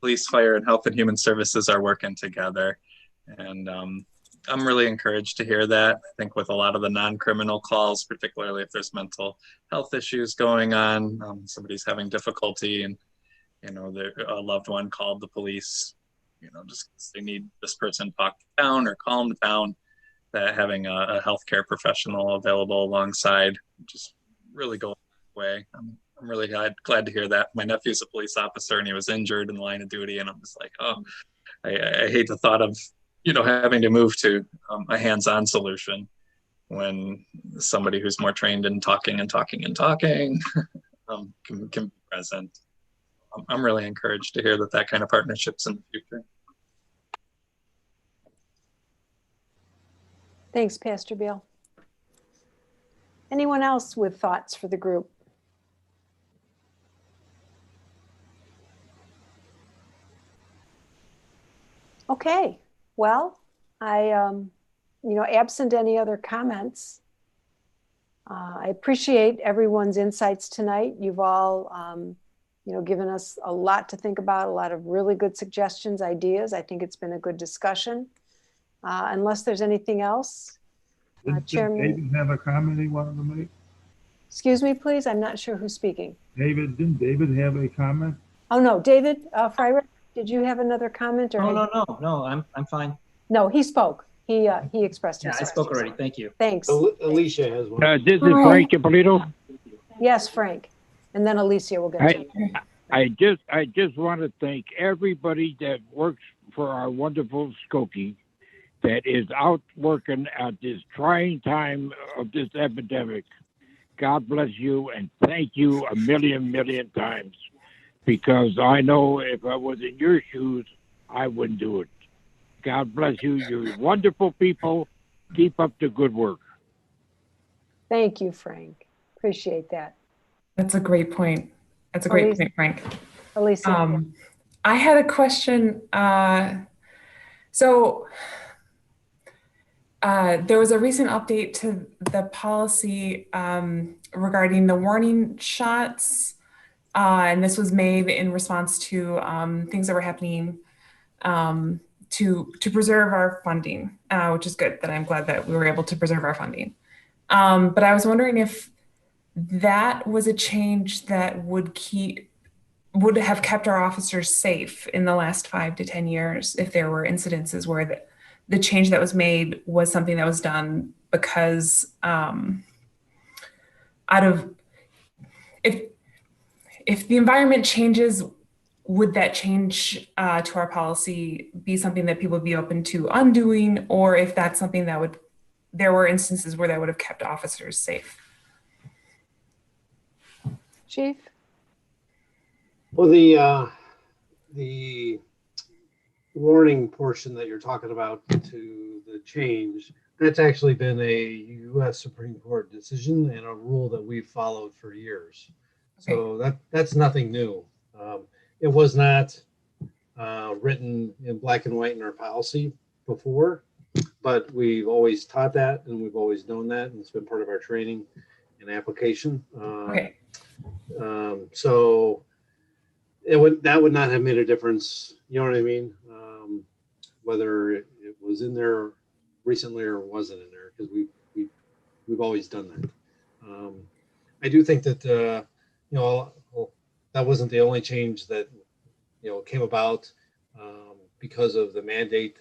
police, fire, and health and human services are working together. And I'm really encouraged to hear that. I think with a lot of the non-criminal calls, particularly if there's mental health issues going on, somebody's having difficulty and, a loved one called the police, just 'cause they need this person talked down or calmed down, that having a healthcare professional available alongside just really go away. I'm really glad to hear that. My nephew's a police officer and he was injured in the line of duty, and I'm just like, oh, I hate the thought of having to move to a hands-on solution when somebody who's more trained in talking can be present. I'm really encouraged to hear that kind of partnership's in the future. Thanks, Pastor Beal. Anyone else with thoughts for the group? Okay, well, absent any other comments, I appreciate everyone's insights tonight. You've all, given us a lot to think about, a lot of really good suggestions, ideas. I think it's been a good discussion. Unless there's anything else, Chairman. Did David have a comment he wanted to make? Excuse me, please. I'm not sure who's speaking. Didn't David have a comment? Oh, no. David Freireich, did you have another comment? Or No, I'm fine. No, he spoke. He expressed himself. Yeah, I spoke already. Thank you. Thanks. Alicia has one. This is Frank Ippolito. Yes, Frank. And then Alicia will get to you. I just want to thank everybody that works for our wonderful Skokie that is out working at this trying time of this epidemic. God bless you and thank you a million times, because I know if I was in your shoes, I wouldn't do it. God bless you. You're wonderful people. Keep up the good work. Thank you, Frank. Appreciate that. That's a great point. That's a great Elise- point, Frank. Elisa. I had a question. So there was a recent update to the policy regarding the warning shots. And this was made in response to things that were happening to preserve our funding, which is good. That I'm glad that we were able to preserve our funding. But I was wondering if that was a change that would have kept our officers safe in the last 5 to 10 years, if there were incidences where the change that was made was something that was done because if the environment changes, would that change to our policy be something that people would be open to undoing, or if that's something that there were instances where that would have kept officers safe? Chief? Well, the warning portion that you're talking about to the change, that's actually been a U.S. Supreme Court decision and a rule that we've followed for years. Okay. So that's nothing new. It was not written in black and white in our policy before, but we've always taught that and we've always known that, and it's been part of our training and application. Okay. So that would not have made a difference. You know what I mean? Whether it was in there recently or wasn't in there, because we've always done that. I do think that that wasn't the only change that came about because of the mandate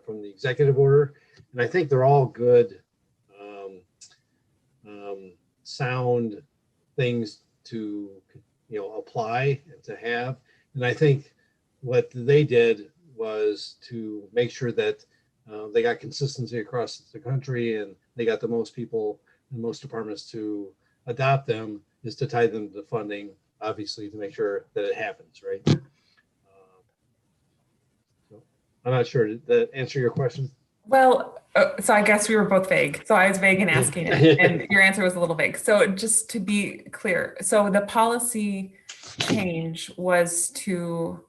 from the executive order, and I think they're all good, sound things to apply and to have. And I think what they did was to make sure that they got consistency across the country, and they got the most people in most departments to adopt them, is to tie them to funding, obviously, to make sure that it happens, right? So I'm not sure. Did that answer your question? Well, so I guess we were both vague. So I was vague in asking it, and your answer was a little vague. So just to be clear, so the policy change was to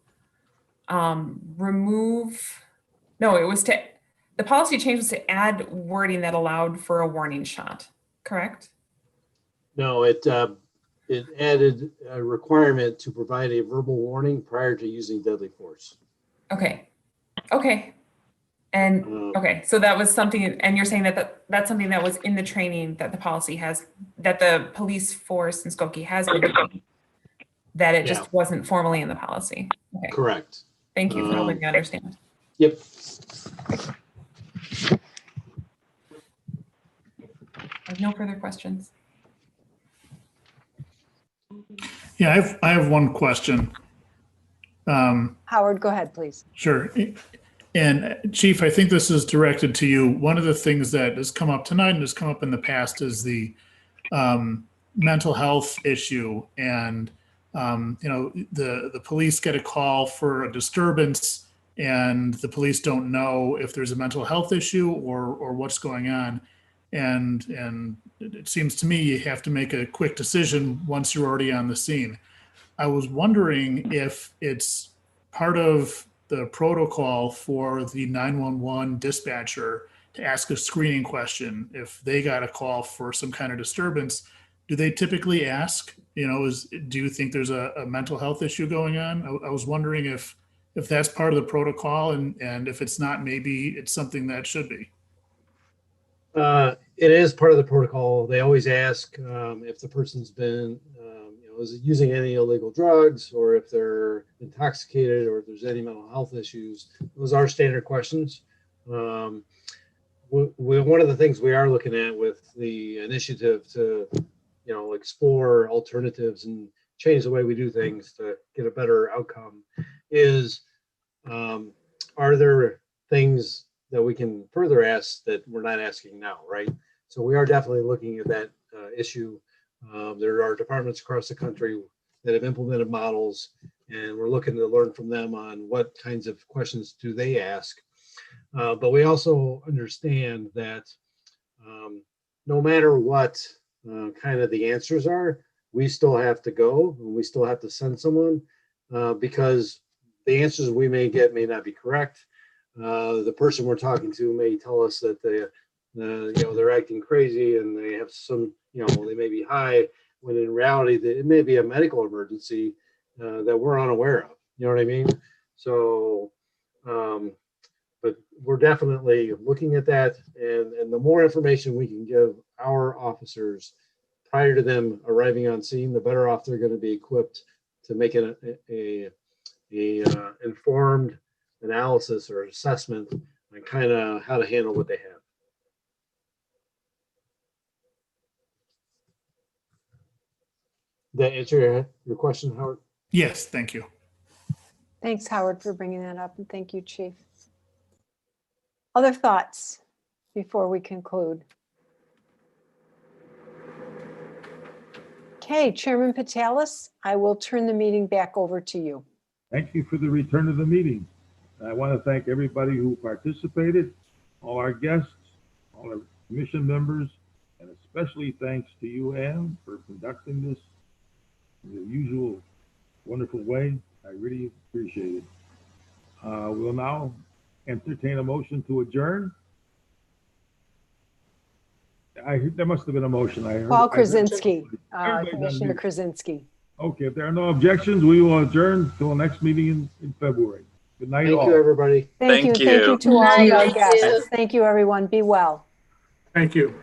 the policy change was to add wording that allowed for a warning shot, correct? No, it added a requirement to provide a verbal warning prior to using deadly force. Okay. And okay, so that was something, and you're saying that's something that was in the training that the policy has, that the police force in Skokie has been doing, that it just wasn't formally in the policy. Okay. Correct. Thank you for helping me understand. Yep. I have no further questions. Yeah, I have one question. Howard, go ahead, please. Sure. And Chief, I think this is directed to you. One of the things that has come up tonight and has come up in the past is the mental health issue. And, the police get a call for a disturbance and the police don't know if there's a mental health issue or what's going on. And it seems to me you have to make a quick decision once you're already on the scene. I was wondering if it's part of the protocol for the 911 dispatcher to ask a screening question. If they got a call for some kind of disturbance, do they typically ask, do you think there's a mental health issue going on? I was wondering if that's part of the protocol, and if it's not, maybe it's something that should be. It is part of the protocol. They always ask if the person's been, is using any illegal drugs, or if they're intoxicated, or if there's any mental health issues. Those are standard questions. One of the things we are looking at with the initiative to, explore alternatives and change the way we do things to get a better outcome is, are there things that we can further ask that we're not asking now, right? So we are definitely looking at that issue. There are departments across the country that have implemented models, and we're looking to learn from them on what kinds of questions do they ask. But we also understand that no matter what kind of the answers are, we still have to go and we still have to send someone because the answers we may get may not be correct. The person we're talking to may tell us that they're acting crazy and they have some, they may be high, when in reality it may be a medical emergency that we're unaware of. You know what I mean? So, but we're definitely looking at that, and the more information we can give our officers prior to them arriving on scene, the better off they're going to be equipped to make a informed analysis or assessment on kind of how to handle what they have. Did that answer your question, Howard? Yes, thank you. Thanks, Howard, for bringing that up, and thank you, Chief. Other thoughts before we conclude? Okay, Chairman Patalis, I will turn the meeting back over to you. Thank you for the return of the meeting. I want to thank everybody who participated, all our guests, all our commission members, and especially thanks to you, Ann, for conducting this in the usual wonderful way. I really appreciate it. We'll now entertain a motion to adjourn. There must have been a motion. I heard. Paul Krasinski, Everybody's on Commissioner mute. Krasinski. Okay, if there are no objections, we will adjourn till the next meeting in February. Good night, all. Thank you, everybody. Thank you. Thank you to all of our guests. Thank you, everyone. Be well. Thank you.